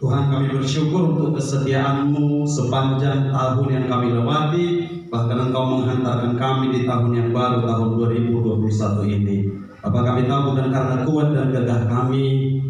Tuhan, kami bersyukur untuk kesetiaan-Mu sepanjang tahun yang kami lewati, bahkan Engkau menghantarkan kami di tahun yang baru, tahun 2021 ini. Bapa, kami tahu bukan karena kuat dan gagah kami,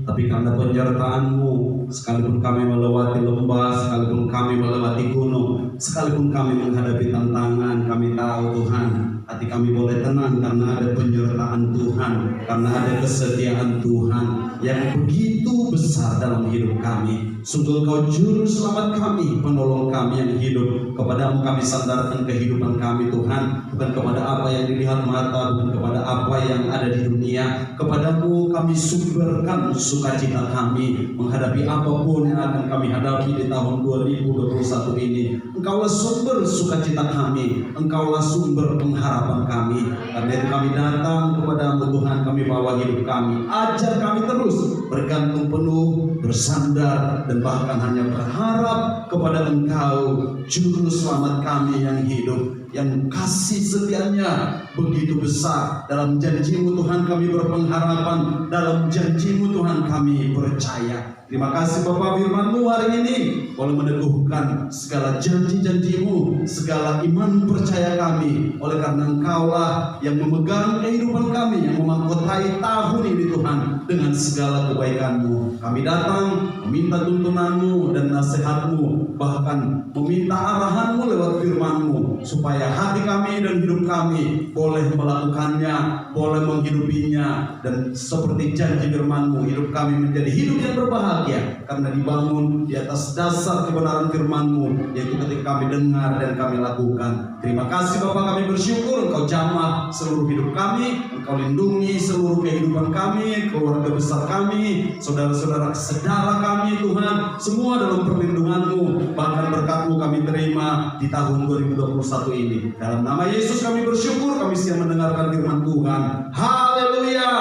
tapi karena penyertaan-Mu. Sekalipun kami melewati lembah, sekalipun kami melewati gunung, sekalipun kami menghadapi tantangan, kami tahu Tuhan, hati kami boleh tenang karena ada penyertaan Tuhan, karena ada kesetiaan Tuhan yang begitu besar dalam hidup kami. Sungguh Engkau juru selamat kami, penolong kami yang hidup. Kepadamu kami sandarkan kehidupan kami Tuhan, bukan kepada apa yang dilihat mata, bukan kepada apa yang ada di dunia. Kepadamu kami sumberkan sukacita kami menghadapi apapun yang akan kami hadapi di tahun 2021 ini. Engkaulah sumber sukacita kami, Engkaulah sumber pengharapan kami. Karena itu kami datang kepadamu Tuhan, kami bawa hidup kami. Ajar kami terus bergantung penuh, bersandar, dan bahkan hanya berharap kepada Engkau, Juru Selamat kami yang hidup, yang kasih setianya begitu besar. Dalam janji-Mu Tuhan kami berpengharapan, dalam janji-Mu Tuhan kami percaya. Terima kasih Bapa, firman-Mu hari ini boleh meneguhkan segala janji-janji-Mu, segala iman percaya kami. Oleh karena Engkaulah yang memegang kehidupan kami, yang memahkotai tahun ini Tuhan dengan segala kebaikan-Mu. Kami datang meminta tuntunan-Mu dan nasihat-Mu, bahkan meminta arahan-Mu lewat firman-Mu, supaya hati kami dan hidup kami boleh melakukannya, boleh menghidupinya. Dan seperti janji firman-Mu, hidup kami menjadi hidup yang berbahagia karena dibangun di atas dasar kebenaran firman-Mu, yaitu ketika kami dengar dan kami lakukan. Terima kasih Bapa, kami bersyukur Engkau jamah seluruh hidup kami, Engkau lindungi seluruh kehidupan kami, keluarga besar kami, saudara-saudara sedara kami Tuhan, semua dalam perlindungan-Mu. Bahkan berkat-Mu kami terima di tahun 2021 ini. Dalam nama Yesus kami bersyukur, kami siap mendengarkan firman Tuhan. Haleluya,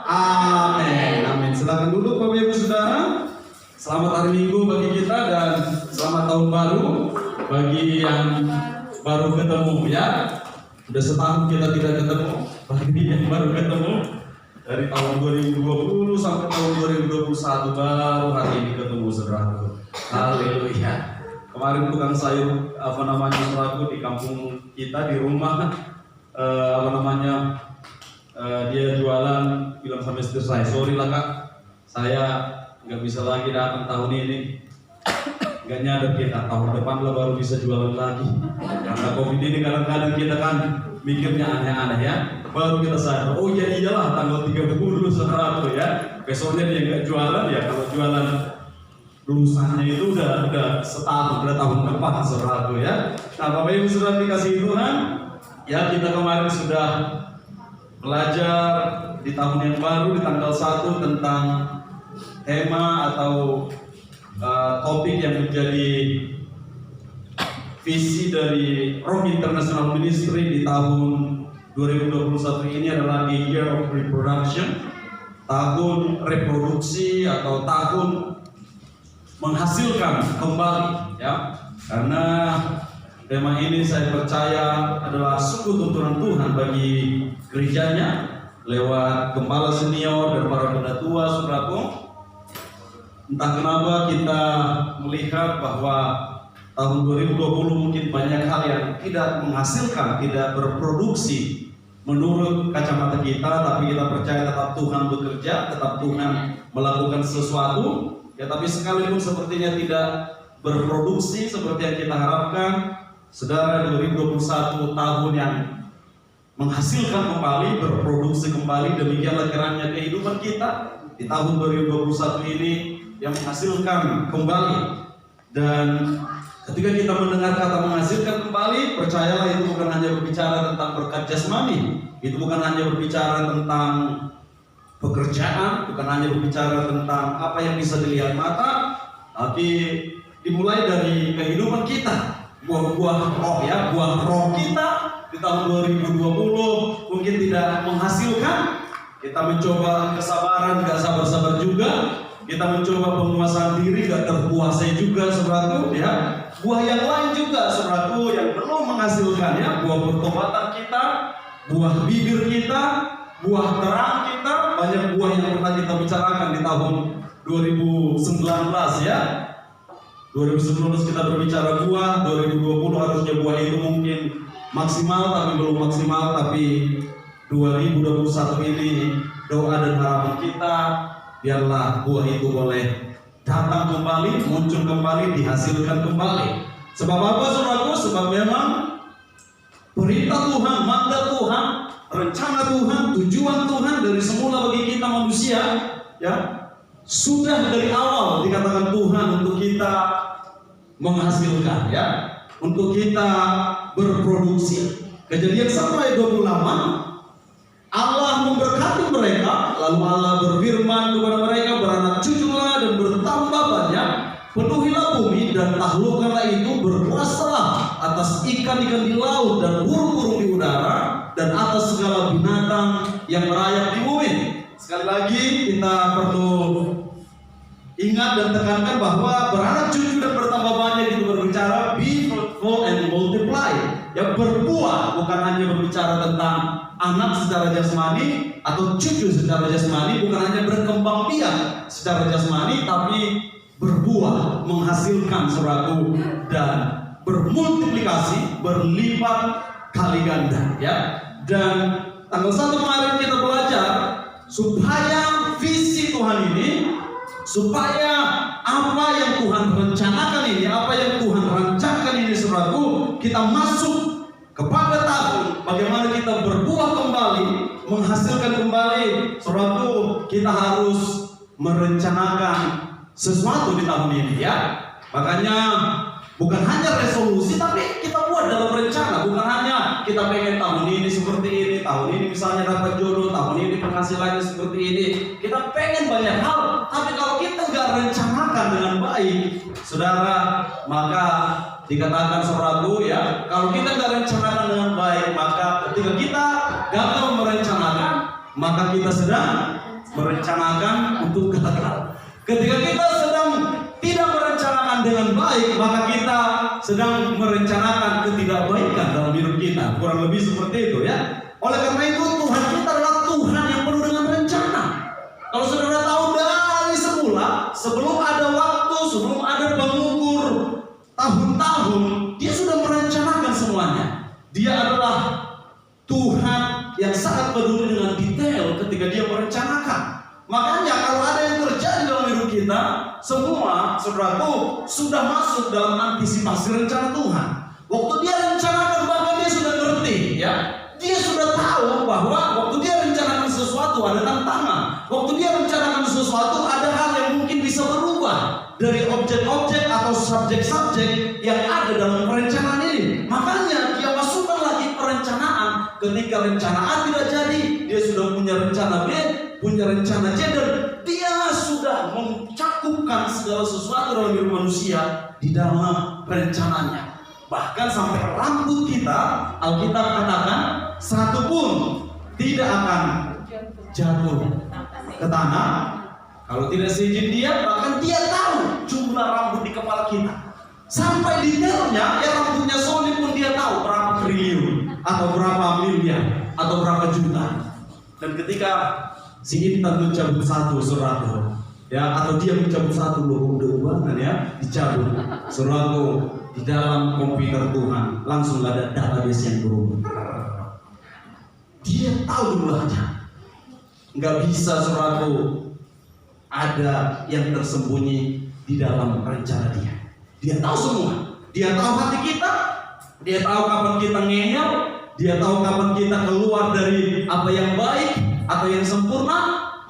amin, amin. Silakan duduk Bapak Ibu Saudara. Selamat hari Minggu bagi kita dan selamat tahun baru bagi yang baru ketemu ya. Sudah setahun kita tidak ketemu, bagi yang baru ketemu dari tahun 2020 sampai tahun 2021 baru hari ini ketemu saudaraku. Haleluya. Kemarin tukang sayur saudaraku di kampung kita di rumah dia jualan, bilang sama istri saya, sorry lah Kak, saya nggak bisa lagi datang tahun ini. Nggak nyadar kita tahun depan lah baru bisa jualan lagi. Karena COVID ini kadang-kadang kita kan mikirnya aneh-aneh ya. Baru kita sadar, oh iya iyalah tanggal 30 saudaraku ya. Besoknya dia nggak jualan ya. Kalau jualan lulusannya itu udah setahun, udah tahun depan saudaraku ya. Nah Bapak Ibu sudah dikasih Tuhan, ya kita kemarin sudah belajar di tahun yang baru di tanggal 1 tentang tema atau topik yang menjadi visi dari Rock International Ministry di tahun 2021 ini adalah the year of reproduction, tahun reproduksi atau tahun menghasilkan kembali ya. Karena tema ini saya percaya adalah sungguh tuntunan Tuhan bagi gerejanya lewat gembala senior dan para pendatua saudaraku. Entah kenapa kita melihat bahwa tahun 2020 mungkin banyak hal yang tidak menghasilkan, tidak berproduksi menurut kacamata kita, tapi kita percaya tetap Tuhan bekerja, tetap Tuhan melakukan sesuatu. Ya, tapi sekalipun sepertinya tidak berproduksi seperti yang kita harapkan, saudara, 2021 tahun yang menghasilkan kembali, berproduksi kembali. Demikianlah kiranya kehidupan kita di tahun 2021 ini yang menghasilkan kembali. Dan ketika kita mendengar kata menghasilkan kembali, percayalah itu bukan hanya berbicara tentang berkat jasmani, itu bukan hanya berbicara tentang pekerjaan, bukan hanya berbicara tentang apa yang bisa dilihat mata, tapi dimulai dari kehidupan kita, buah-buah roh ya, buah roh kita di tahun 2020 mungkin tidak menghasilkan. Kita mencoba kesabaran, gak sabar-sabar juga. Kita mencoba penguasaan diri, gak terpuasai juga saudaraku ya. Buah yang lain juga saudaraku yang belum menghasilkan ya. Buah pertobatan kita, buah bibir kita, buah terang kita. Banyak buah yang pernah kita bicarakan di tahun 2019 ya. 2019 kita berbicara buah, 2020 harusnya buah itu mungkin maksimal tapi belum maksimal, tapi 2021 ini doa dan harapan kita biarlah buah itu boleh datang kembali, muncul kembali, dihasilkan kembali. Sebab apa saudaraku? Sebab memang perintah Tuhan, mandat Tuhan, rencana Tuhan, tujuan Tuhan dari semula bagi kita manusia, ya, sudah dari awal dikatakan Tuhan untuk kita menghasilkan, ya, untuk kita berproduksi. Kejadian 1 ayat 28, Allah memberkati mereka, lalu Allah berfirman kepada mereka, beranak cuculah dan bertambah banyak, penuhilah bumi dan taklukkanlah itu, berkuasalah atas ikan-ikan di laut dan burung-burung di udara dan atas segala binatang yang merayap di bumi. Sekali lagi kita perlu ingat dan tekankan bahwa beranak cucu dan bertambah banyak itu berbicara be fruitful and multiply. Ya, berbuah bukan hanya berbicara tentang anak secara jasmani atau cucu secara jasmani, bukan hanya berkembang biak secara jasmani, tapi berbuah, menghasilkan saudaraku, dan bermultiplikasi, berlipat kali ganda, ya. Dan tanggal 1 kemarin kita belajar supaya visi Tuhan ini, supaya apa yang Tuhan rencanakan ini, apa yang Tuhan rancangkan ini saudaraku, kita masuk kepada tahun bagaimana kita berbuah kembali, menghasilkan kembali. Saudaraku, kita harus merencanakan sesuatu di tahun ini, ya. Makanya bukan hanya resolusi, tapi kita buat dalam rencana. Bukan hanya kita pengen tahun ini seperti ini, tahun ini misalnya dapat jodoh, tahun ini penghasilannya seperti ini. Kita pengen banyak hal, tapi kalau kita nggak rencanakan dengan baik, saudara, maka dikatakan saudaraku, ya, kalau kita nggak rencanakan dengan baik, maka ketika kita gagal merencanakan, maka kita sedang merencanakan untuk gagal. Ketika kita sedang tidak merencanakan dengan baik, maka kita sedang merencanakan ketidakbaikan dalam hidup kita. Kurang lebih seperti itu, ya. Oleh karena itu Tuhan kita adalah Tuhan yang penuh dengan rencana. Kalau saudara tahu dari semula, sebelum ada waktu, sebelum ada pengukur tahun-tahun, dia sudah merencanakan semuanya. Dia adalah Tuhan yang sangat peduli dengan detail ketika dia merencanakan. Makanya kalau ada yang terjadi dalam hidup kita, semua saudaraku sudah masuk dalam antisipasi rencana Tuhan. Waktu dia rencanakan, bahkan dia sudah ngerti, ya. Dia sudah tahu bahwa waktu dia rencanakan sesuatu ada tantangan. Waktu dia rencanakan sesuatu ada hal yang mungkin bisa berubah dari objek-objek atau subjek-subjek yang ada dalam perencanaan ini. Makanya dia masukkan lagi perencanaan. Ketika rencana A tidak jadi, dia sudah punya rencana B, punya rencana C, dan dia sudah mencakupkan segala sesuatu dalam hidup manusia di dalam rencananya. Bahkan sampai rambut kita, Alkitab katakan, satu pun tidak akan jatuh ke tanah kalau tidak seizin dia. Bahkan dia tahu jumlah rambut di kepala kita, sampai detailnya, ya, rambutnya Sony pun dia tahu berapa triliun atau berapa miliar atau berapa juta. Dan ketika si Intan mencabut satu saudaraku, ya, atau dia mencabut satu, loh, udah banget, ya, dicabut saudaraku, di dalam komputer Tuhan langsung ada database yang berubah. Dia tahu jumlahnya. Nggak bisa saudaraku ada yang tersembunyi di dalam rencana dia. Dia tahu semua. Dia tahu hati kita. Dia tahu kapan kita ngeyel. Dia tahu kapan kita keluar dari apa yang baik atau yang sempurna.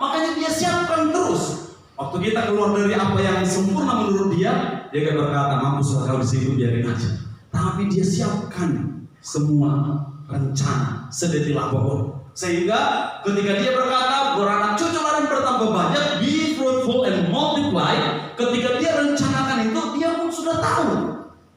Makanya dia siapkan terus. Waktu kita keluar dari apa yang sempurna menurut dia gak berkata, mampus kalau di situ biarin aja. Tapi dia siapkan semua rencana sedetil apapun. Sehingga ketika dia berkata, beranak cucu dan bertambah banyak, be fruitful and multiply. Ketika dia rencanakan itu, dia pun sudah tahu.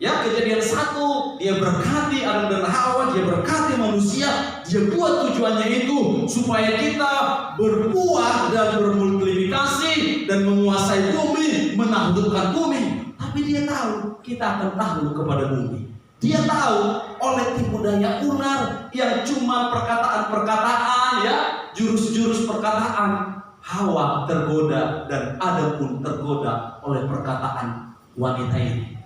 Ya, Kejadian 1, dia berkati Adam dan Hawa, dia berkati manusia, dia buat tujuannya itu supaya kita berbuah dan bermultiplikasi dan menguasai bumi, menaklukkan bumi. Tapi dia tahu kita akan takluk kepada bumi. Dia tahu oleh tipu daya ular yang cuma perkataan-perkataan, ya, jurus-jurus perkataan, Hawa tergoda dan Adam pun tergoda oleh perkataan wanita ini.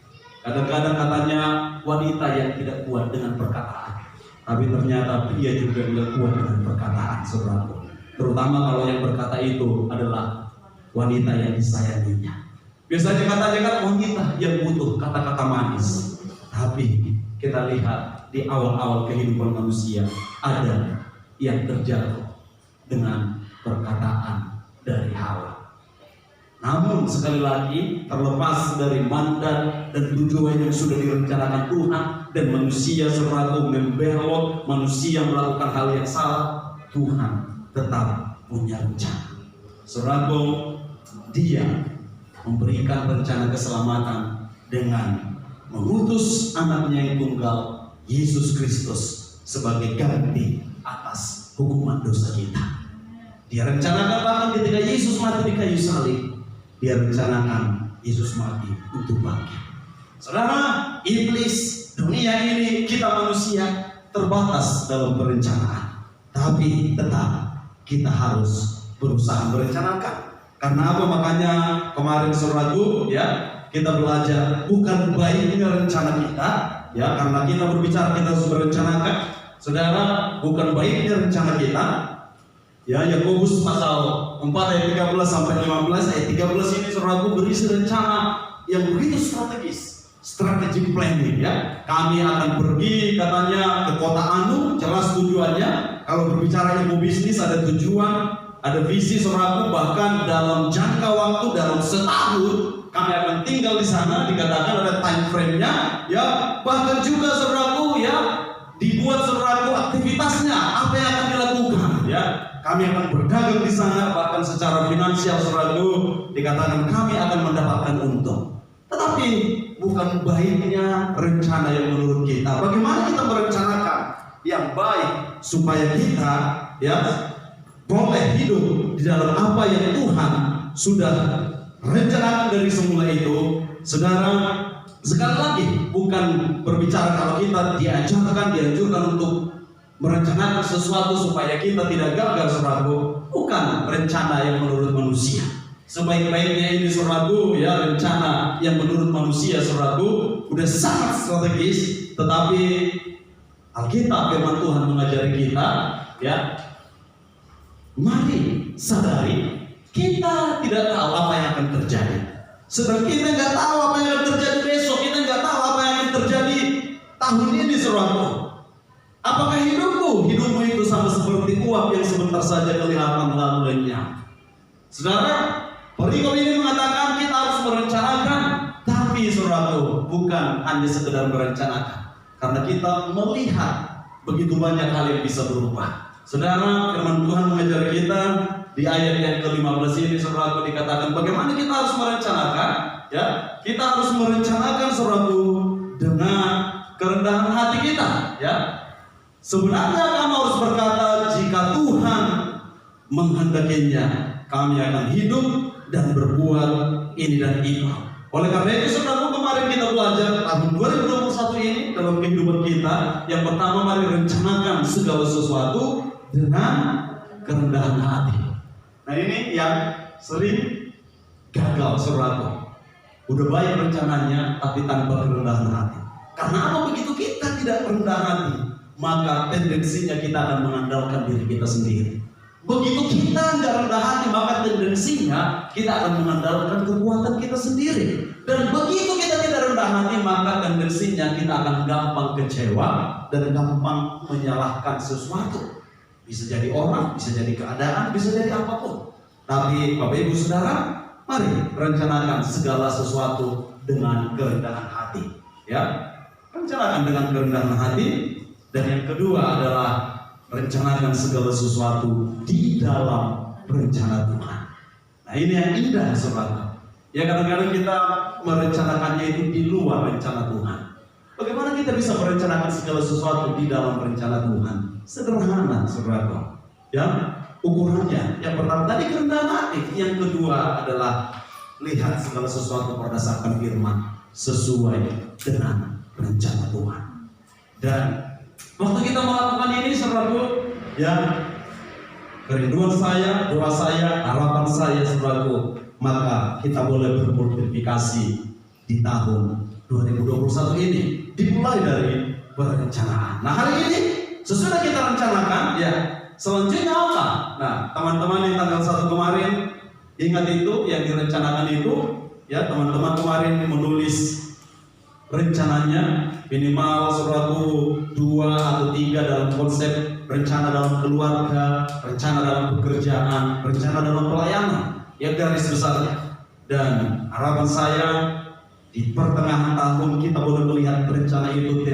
Kadang-kadang katanya wanita yang tidak kuat dengan perkataan, tapi ternyata pria juga tidak kuat dengan perkataan, saudaraku. Terutama kalau yang berkata itu adalah wanita yang disayanginya. Biasanya katanya kan wanita yang butuh kata-kata manis, tapi kita lihat di awal-awal kehidupan manusia ada yang terjatuh dengan perkataan dari Hawa. Namun sekali lagi, terlepas dari mandat dan tujuan yang sudah direncanakan Tuhan dan manusia seratu membelot, manusia melakukan hal yang salah, Tuhan tetap punya rencana. Seratu Dia memberikan rencana keselamatan dengan mengutus anaknya yang tunggal, Yesus Kristus, sebagai ganti atas hukuman dosa kita. Dia rencanakan bahkan ketika Yesus mati di kayu salib, Dia rencanakan Yesus mati untuk bangkit. Saudara, iblis, dunia ini, kita manusia terbatas dalam perencanaan, tapi tetap kita harus berusaha merencanakan. Karena apa? Makanya kemarin saudaraku, ya, kita belajar bukan baiknya rencana kita, ya, karena kita berbicara kita harus merencanakan. Saudara, bukan baiknya rencana kita. Ya, Yakobus pasal 4 ayat 13 sampai 15. Ayat 13 ini saudaraku berisi rencana yang begitu strategis, strategic planning, ya. Kami akan pergi katanya ke kota Anu, jelas tujuannya. Kalau berbicara ilmu bisnis ada tujuan, ada visi saudaraku, bahkan dalam jangka waktu dalam setahun kami akan tinggal di sana, dikatakan ada time frame-nya, ya. Bahkan juga saudaraku, ya, dibuat saudaraku aktivitasnya, apa yang akan dilakukan, ya. Kami akan berdagang di sana, bahkan secara finansial saudaraku dikatakan kami akan mendapatkan untung. Tetapi bukan baiknya rencana yang menurut kita. Bagaimana kita merencanakan yang baik supaya kita, ya, boleh hidup di dalam apa yang Tuhan sudah rencanakan dari semula itu. Saudara, sekali lagi bukan berbicara kalau kita dianjurkan untuk merencanakan sesuatu supaya kita tidak gagal, saudaraku. Bukan rencana yang menurut manusia. Sebaik-baiknya ini saudaraku, ya, rencana yang menurut manusia saudaraku udah sangat strategis, tetapi Alkitab firman Tuhan mengajari kita, ya, mari sadari kita tidak tahu apa yang akan terjadi. Sedang kita nggak tahu apa yang akan terjadi besok, kita nggak tahu apa yang akan terjadi tahun ini, saudaraku. Apakah hidupmu itu sama seperti uap yang sebentar saja kelihatan lalu lenyap? Saudara, perikop ini mengatakan kita harus merencanakan, tapi saudaraku bukan hanya sekedar merencanakan, karena kita melihat begitu banyak hal yang bisa berubah. Saudara, firman Tuhan mengajar kita di ayat yang ke-15 ini, saudaraku, dikatakan bagaimana kita harus merencanakan, ya. Kita harus merencanakan, saudaraku, dengan kerendahan hati kita, ya. Sebenarnya kamu harus berkata, jika Tuhan menghendakinya, kami akan hidup dan berbuat ini dan itu. Oleh karena itu, saudaraku, kemarin kita belajar tahun 2021 ini dalam kehidupan kita. Yang pertama, mari rencanakan segala sesuatu dengan kerendahan hati. Nah, ini yang sering gagal, saudaraku. Udah baik rencananya, tapi tanpa kerendahan hati. Karena apa? Begitu kita tidak rendah hati, maka tendensinya kita akan mengandalkan diri kita sendiri. Begitu kita nggak rendah hati, maka tendensinya kita akan mengandalkan kekuatan kita sendiri. Dan begitu kita tidak rendah hati, maka tendensinya kita akan gampang kecewa dan gampang menyalahkan sesuatu. Bisa jadi orang, bisa jadi keadaan, bisa jadi apapun. Tapi Bapak Ibu Saudara, mari rencanakan segala sesuatu dengan kerendahan hati, ya. Rencanakan dengan kerendahan hati. Dan yang kedua adalah rencanakan segala sesuatu di dalam rencana Tuhan. Nah, ini yang indah, saudara. Ya, kadang-kadang kita merencanakannya itu di luar rencana Tuhan. Bagaimana kita bisa merencanakan segala sesuatu di dalam rencana Tuhan? Sederhana, saudara. Ya, ukurannya. Yang pertama tadi kerendahan hati. Yang kedua adalah lihat segala sesuatu berdasarkan firman sesuai dengan rencana Tuhan. Dan waktu kita melakukan ini, saudaraku, ya, kerinduan saya, doa saya, harapan saya saudaraku, maka kita boleh bermultiplikasi di tahun 2021 ini. Dimulai dari perencanaan. Nah, hari ini sesudah kita rencanakan, ya selanjutnya apa? Nah, teman-teman yang tanggal 1 kemarin ingat itu yang direncanakan itu, ya teman-teman kemarin menulis rencananya minimal saudaraku 2 atau 3 dalam konsep rencana dalam keluarga, rencana dalam pekerjaan, rencana dalam pelayanan, ya garis besarnya. Dan harapan saya di pertengahan tahun kita boleh melihat rencana itu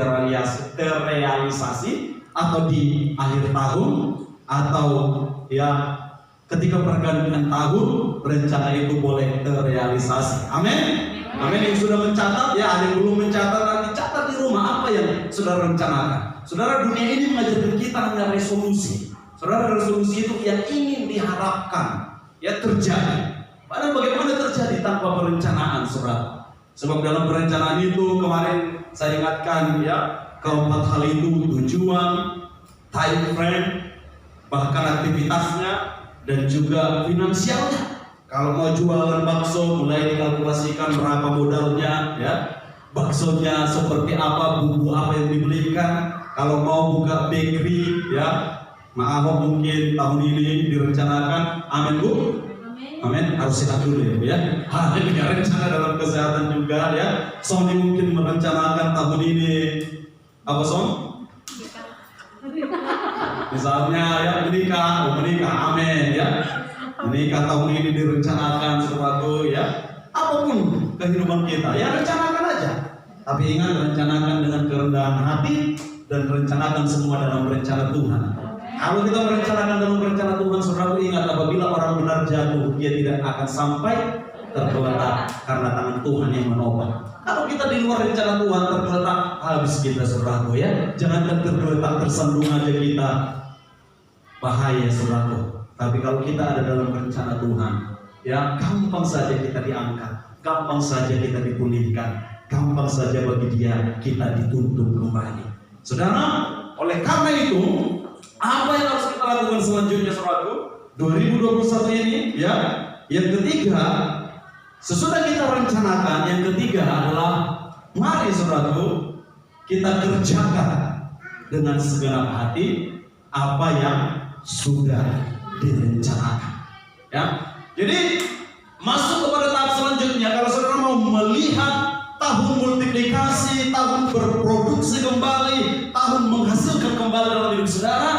terrealisasi, atau di akhir tahun, atau ya ketika pergantian tahun rencana itu boleh terrealisasi. Amin. Amin. Yang sudah mencatat, ya ada yang belum mencatat, nanti catat di rumah apa yang sudah rencanakan. Saudara, dunia ini mengajarkan kita hanya resolusi. Saudara, resolusi itu yang ingin diharapkan ya terjadi. Padahal bagaimana terjadi tanpa perencanaan, saudara? Sebab dalam perencanaan itu kemarin saya ingatkan ya, keempat hal itu: tujuan, time frame, bahkan aktivitasnya, dan juga finansialnya. Kalau mau jualan bakso, mulai dikalkulasikan berapa modalnya, ya. Baksonya seperti apa, bumbu apa yang dibelikan. Kalau mau buka bakery, ya, maaf mungkin tahun ini direncanakan. Amin, Bu. Amin. Harus sehat dulu ya, Bu ya. Ini rencana dalam kesehatan juga, ya. Sony mungkin merencanakan tahun ini apa, Son? Misalnya ya menikah, amin ya. Menikah tahun ini direncanakan sesuatu ya. Apapun kehidupan kita, ya rencanakan aja. Tapi ingat, rencanakan dengan kerendahan hati dan rencanakan semua dalam rencana Tuhan. Kalau kita merencanakan dalam rencana Tuhan, saudara, ingat apabila orang benar jatuh, dia tidak akan sampai tergeletak karena tangan Tuhan yang menopang. Kalau kita di luar rencana Tuhan, tergeletak habis kita, saudara ya. Jangankan tergeletak, tersandung aja kita, bahaya, saudara. Tapi kalau kita ada dalam rencana Tuhan, ya gampang saja kita diangkat, gampang saja kita dipulihkan, gampang saja bagi dia kita dituntun kembali. Saudara, oleh karena itu, apa yang harus kita lakukan selanjutnya, saudaraku? 2021 ini, ya. Yang ketiga, sesudah kita rencanakan, yang ketiga adalah mari, saudaraku, kita kerjakan dengan segenap hati apa yang sudah direncanakan. Ya. Jadi masuk kepada tahap selanjutnya. Kalau saudara mau melihat tahun multiplikasi, tahun berproduksi kembali, tahun menghasilkan kembali dalam hidup saudara,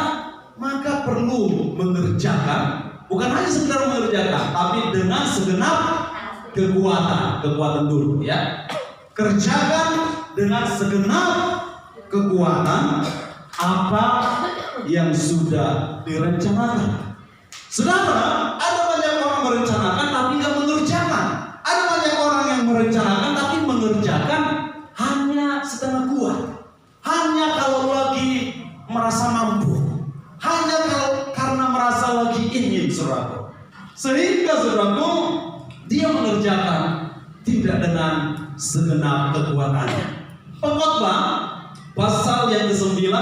maka perlu mengerjakan, bukan hanya sekedar mengerjakan, tapi dengan segenap kekuatan dulu, ya. Kerjakan dengan segenap kekuatan apa yang sudah direncanakan. Saudara, ada banyak orang merencanakan tapi nggak mengerjakan. Ada banyak orang yang merencanakan tapi mengerjakan hanya setengah kuat. Hanya kalau lagi merasa mampu. Hanya kalau karena merasa lagi ingin, saudara. Sehingga saudaraku, dia mengerjakan tidak dengan segenap kekuatannya. Pengkhotbah pasal yang ke-9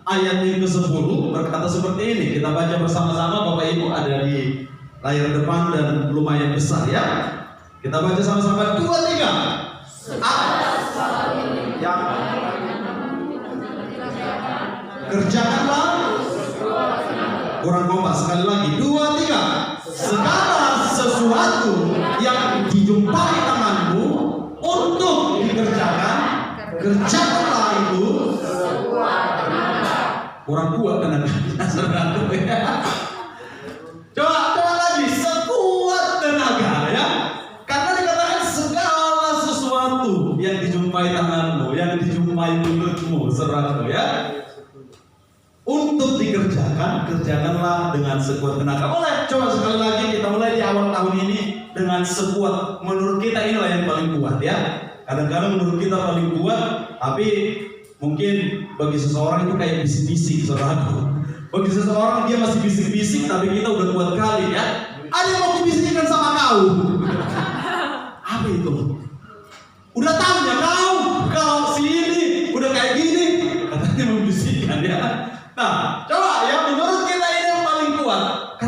ayat yang ke-10 berkata seperti ini. Kita baca bersama-sama, Bapak Ibu ada di layar depan dan lumayan besar, ya. Kita baca sama-sama 2, 3. Yang kerjakanlah, kurang kompak, sekali lagi 2, 3. Segala sesuatu yang dijumpai tanganmu untuk dikerjakan, kerjakanlah itu. Kurang kuat tenaganya, saudara. Coba lagi, sekuat tenaga, ya. Karena dikatakan segala sesuatu yang dijumpai tanganmu, yang dijumpai mulutmu, saudara, ya. Untuk dikerjakan, kerjakanlah dengan sekuat tenaga. Boleh, coba sekali lagi kita mulai di awal tahun ini dengan sekuat. Menurut kita inilah yang paling kuat, ya. Kadang-kadang menurut kita paling kuat, tapi mungkin bagi seseorang itu kayak bisik-bisik, saudaraku. Bagi seseorang dia masih bisik-bisik, tapi kita udah kuat kali, ya. Ada yang mau dibisikkan sama kau. Apa itu? Udah tahu ya kau, kalau si ini udah kayak gini, katanya membisikkan, ya. Nah, coba ya, menurut kita ini yang paling kuat.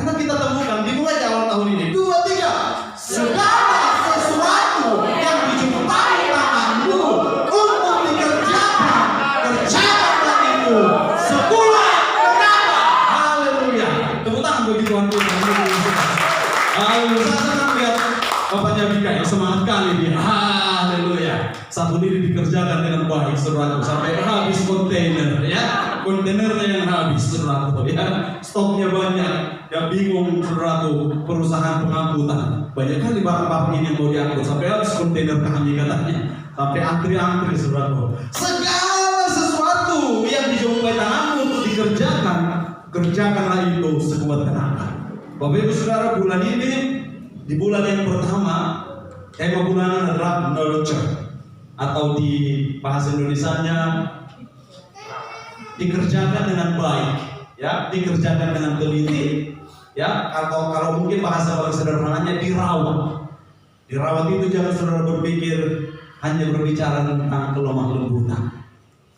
Satu ini dikerjakan dengan baik, saudaraku, sampai habis kontainer, ya, kontainernya yang habis, saudaraku, ya, stoknya banyak, ya bingung, saudaraku, perusahaan pengangkutan, banyak kali barang-barang ini yang mau diangkut, sampai habis kontainer kami katanya, sampai antri-antri, saudaraku. Segala sesuatu yang dijumpai tanganmu untuk dikerjakan, kerjakanlah itu sekuat tenaga. Bapak Ibu Saudara, bulan ini, di bulan yang pertama, tema bulanan adalah nurture, atau di bahasa Indonesianya dikerjakan dengan baik, ya, dikerjakan dengan teliti, ya, atau kalau mungkin bahasa sederhananya dirawat. Dirawat itu jangan saudara berpikir hanya berbicara tentang kelemah lembutan.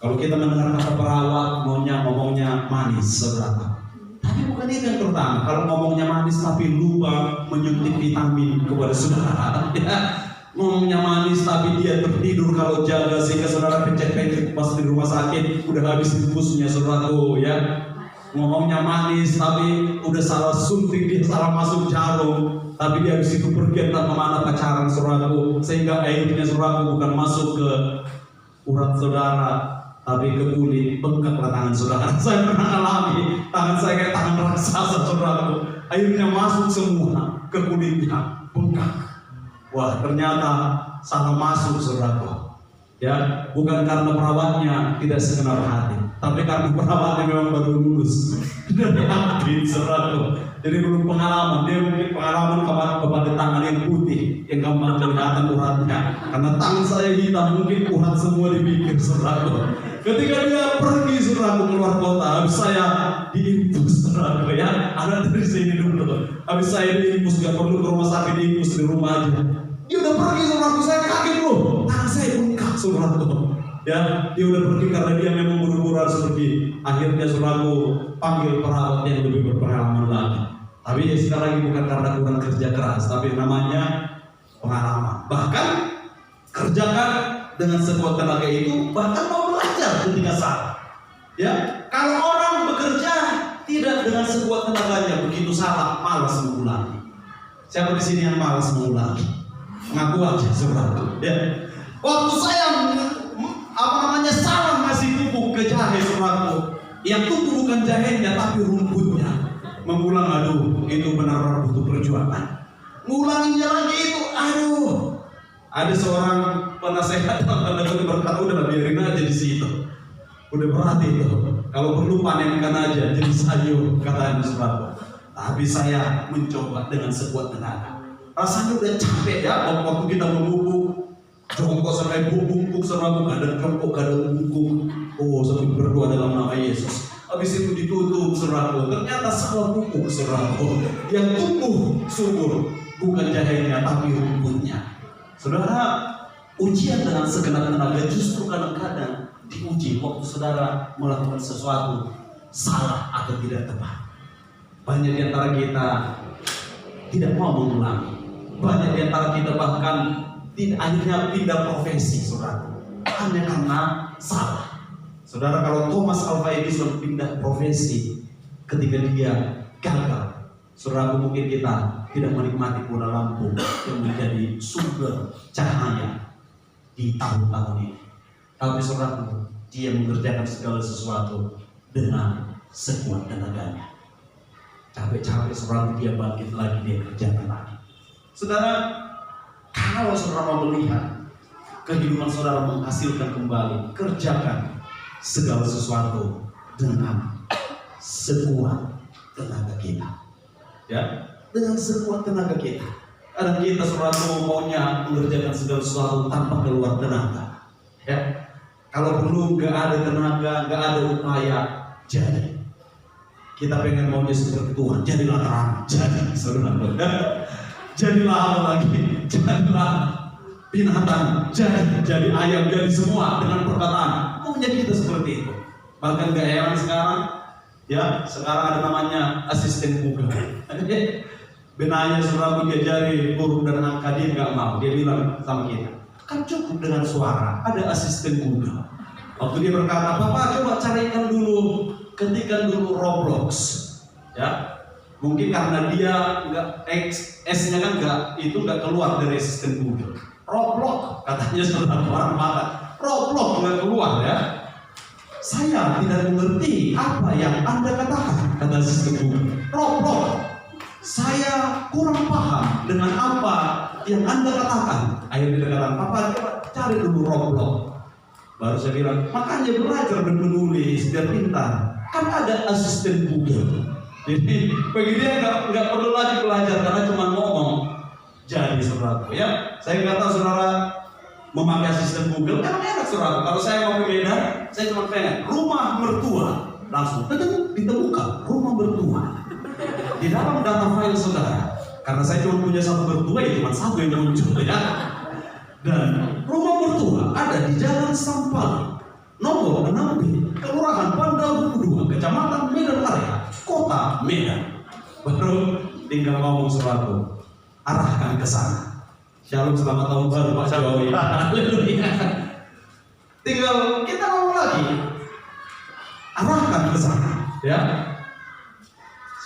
Kalau kita mendengar kata perawat, ngomongnya manis, saudara. Tapi bukan itu yang pertama. Kalau ngomongnya manis tapi lupa menyuntik vitamin kepada saudara, ya. Ngomongnya manis tapi dia tertidur kalau jaga sehingga saudara pencet-pencet pas di rumah sakit udah habis infusnya, saudaraku, ya. Ngomongnya manis tapi udah salah suntik, dia salah masuk jarum, tapi dia habis itu pergi entah kemana pacaran, saudaraku, sehingga airnya, saudaraku, bukan masuk ke urat saudara tapi ke kulit, bengkaklah tangan saudara. Saya pernah alami, tangan saya kayak tangan raksasa, saudaraku, airnya masuk semua ke kulitnya, bengkak. Wah, ternyata salah masuk, saudaraku. Ya, bukan karena perawatnya tidak segenap hati, tapi karena perawatnya memang baru lulus dari aktif, saudaraku. Jadi belum pengalaman. Dia mungkin pengalaman kepada tangan yang putih, yang gampang kelihatan uratnya. Karena tangan saya hitam, mungkin urat semua dipikir, saudaraku. Ketika dia pergi, saudaraku, keluar kota, habis saya diinfus, saudaraku, ya. Ada dari sini dulu. Habis saya diinfus, gak perlu ke rumah sakit, diinfus di rumah aja. Dia udah pergi, saudaraku, saya kaget loh. Tangan saya bengkak, saudaraku. Ya, dia udah pergi karena dia memang buru-buru harus pergi. Akhirnya, saudaraku, panggil perawat yang lebih berpengalaman lagi. Tapi ya sekali lagi bukan karena kurang kerja keras, tapi namanya pengalaman. Bahkan kerjakan dengan sekuat tenaga itu, bahkan mau belajar ketika salah. Ya, kalau orang bekerja tidak dengan sekuat tenaganya, begitu salah malas mengulangi. Siapa di sini yang malas mengulangi? Ngaku aja, saudara. Ya. Waktu saya salah ngasih pupuk ke jahe, saudaraku, yang tumbuh bukan jahenya tapi rumputnya. Mengulang, aduh, itu benar-benar butuh perjuangan. Ngulanginya lagi itu, aduh. Ada seorang penasehat yang berkata, udah biarin aja di situ. Udah berat itu. Kalau perlu panenkan aja jadi sayur, katanya, saudaraku. Tapi saya mencoba dengan sekuat tenaga. Rasanya udah capek, ya, waktu kita memupuk, jongkok sampai bubuk, saudaraku, kadang jongkok, kadang bubuk. Oh, sampai berdoa dalam nama Yesus. Habis itu ditutup, saudaraku. Ternyata salah pupuk, saudaraku. Yang tumbuh subur bukan jahenya tapi rumputnya. Saudara, ujian dengan segenap tenaga justru kadang-kadang diuji waktu saudara melakukan sesuatu salah atau tidak tepat. Banyak di antara kita tidak mau mengulangi. Banyak di antara kita bahkan akhirnya pindah profesi, saudara, hanya karena salah. Saudara, kalau Thomas Alva Edison pindah profesi ketika dia gagal, saudara, mungkin kita tidak menikmati bola lampu yang menjadi sumber cahaya di tahun-tahun ini. Tapi saudara, dia mengerjakan segala sesuatu dengan sekuat tenaganya. Capek-capek, saudara, dia bangkit lagi, dia kerjakan lagi. Saudara, kalau saudara mau melihat kehidupan saudara menghasilkan kembali, kerjakan segala sesuatu dengan sekuat tenaga kita, ya, dengan sekuat tenaga kita. Kadang kita, saudara, maunya mengerjakan segala sesuatu tanpa keluar tenaga, ya. Kalau perlu nggak ada tenaga, nggak ada upaya, jadi kita pengen maunya seperti Tuhan, jadilah terang, jadi, saudara. Jadilah apa lagi? Jadilah binatang, jadi ayam, jadi semua dengan perkataan. Maunya kita seperti itu. Bahkan gak heran sekarang, ya, sekarang ada namanya asisten Google. Benarnya saudara diajari huruf dan angka, dia nggak mau. Dia bilang sama kita, kan cukup dengan suara, ada asisten Google. Waktu dia berkata, Bapak coba carikan dulu, ketikkan dulu Roblox, ya. Mungkin karena dia nggak S-nya kan nggak keluar dari asisten Google. roblok, katanya saudara orang mata. Roblok nggak keluar ya. Saya tidak mengerti apa yang Anda katakan, kata Sister Google. Roblok. Saya kurang paham dengan apa yang Anda katakan. Akhirnya dia katakan, Papa coba cari dulu roblok. Baru saya bilang, makanya belajar dan menulis biar pintar. Kan ada asisten Google. Jadi bagi dia nggak perlu lagi belajar karena cuma ngomong. Jadi saudara, ya saya nggak tahu saudara memakai asisten Google kan enak saudara. Kalau saya mau ke Medan, saya cuma pengen rumah mertua, langsung ditemukan rumah mertua di dalam data file saudara. Karena saya cuma punya satu mertua, ya cuma satu yang muncul ya. Dan rumah mertua ada di Jalan Sampal, nomor 6B, Kelurahan Pandawa 2, Kecamatan Medan Raya, Kota Medan. Baru tinggal ngomong sesuatu, arahkan ke sana. Shalom, selamat tahun baru Pak Jokowi. Haleluya. Tinggal kita ngomong lagi, arahkan ke sana, ya.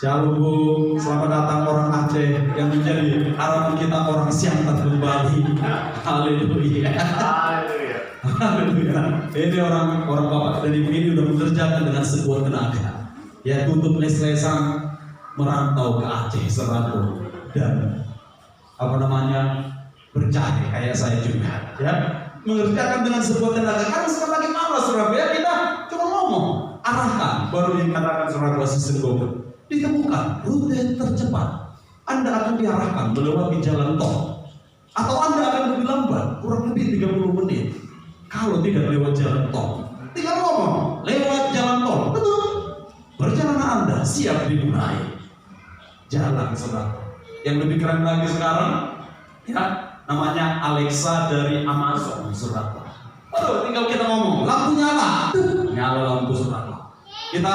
Shalom Bu, selamat datang orang Aceh yang menjadi harapan kita orang Siantar kembali. Haleluya. Haleluya. Ini orang Bapak dari ini udah mengerjakan dengan sekuat tenaga. Ya tutup les-lesan merantau ke Aceh Serato dan bercari kayak saya juga. Ya mengerjakan dengan sekuat tenaga. Karena sekali lagi malas Surabaya kita cuma ngomong, arahkan baru dikatakan Surabaya asisten Google. Ditemukan rute tercepat. Anda akan diarahkan melewati jalan tol, atau Anda akan lebih lambat, kurang lebih 30 menit. Kalau tidak lewat jalan tol, tinggal ngomong lewat jalan tol, betul. Perjalanan Anda siap dimulai. Jalan saudara. Yang lebih keren lagi sekarang, ya namanya Alexa dari Amazon saudara. Aduh, tinggal kita ngomong lampu nyala, nyala lampu saudara. Kita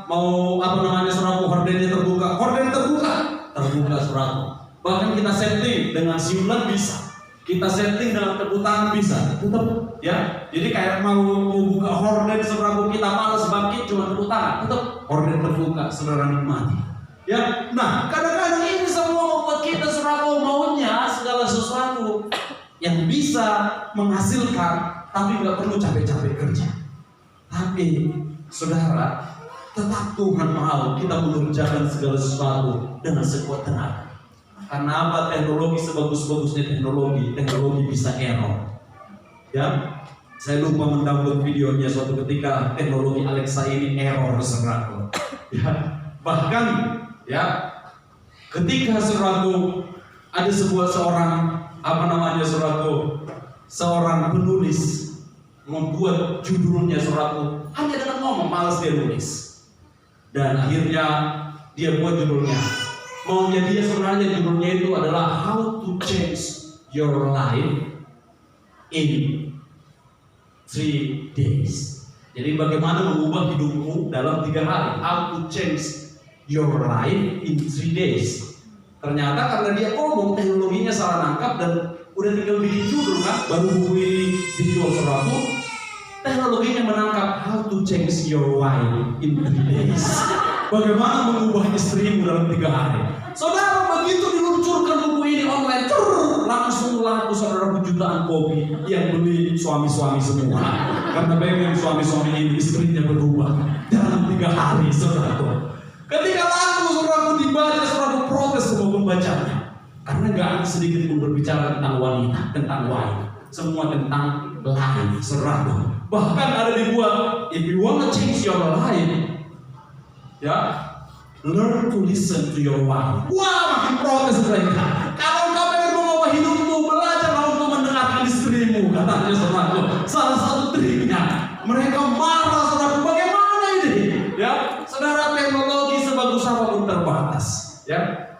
mau saudara, hordennya terbuka, horden terbuka saudara. Bahkan kita setting dengan siulan bisa, kita setting dengan tepuk tangan bisa, tetap ya. Jadi kayak mau buka horden saudara, kita malas bangkit cuma tepuk tangan, tetap horden terbuka saudara nikmati. Ya, nah kadang-kadang ini semua membuat kita saudara maunya segala sesuatu yang bisa menghasilkan, tapi nggak perlu capek-capek kerja. Tapi saudara, tetap Tuhan mau kita mengerjakan segala sesuatu dengan sekuat tenaga. Karena apa? Teknologi sebagus-bagusnya teknologi bisa error. Ya, saya lupa mendownload videonya suatu ketika teknologi Alexa ini error saudara. Ya, bahkan ya ketika saudara ada seorang penulis membuat judulnya saudara, hanya dengan ngomong malas dia nulis. Dan akhirnya dia buat judulnya. Maunya dia sebenarnya judulnya itu adalah How to Change Your Life in 3 Days. Jadi bagaimana mengubah hidupmu dalam 3 hari. How to change your life in 3 days. Ternyata karena dia ngomong teknologinya salah nangkap dan udah tinggal bikin judul kan, baru buku ini dijual 100. Teknologinya menangkap how to change your wife in 3 days. Bagaimana mengubah istrimu dalam 3 hari. Saudara, begitu diluncurkan buku ini online, langsung laku saudara jutaan kopi yang beli suami-suami semua. Karena pengen suami-suami ini istrinya berubah dalam 3 hari saudara. Ketika laku saudara dibaca, saudara protes semua pembacanya. Karena gak ada sedikit pun berbicara tentang wanita, tentang wife. Semua tentang life saudara. Bahkan ada dibuat, if you want to change your life, ya, learn to listen to your wife. Wah, makin protes mereka. Kalau kau pengen mengubah hidupmu, belajar untuk mendengarkan istrimu, katanya saudara. Salah satu triknya, mereka marah saudara. Bagaimana ini? Ya, saudara, teknologi sebagus apapun terbatas. Ya,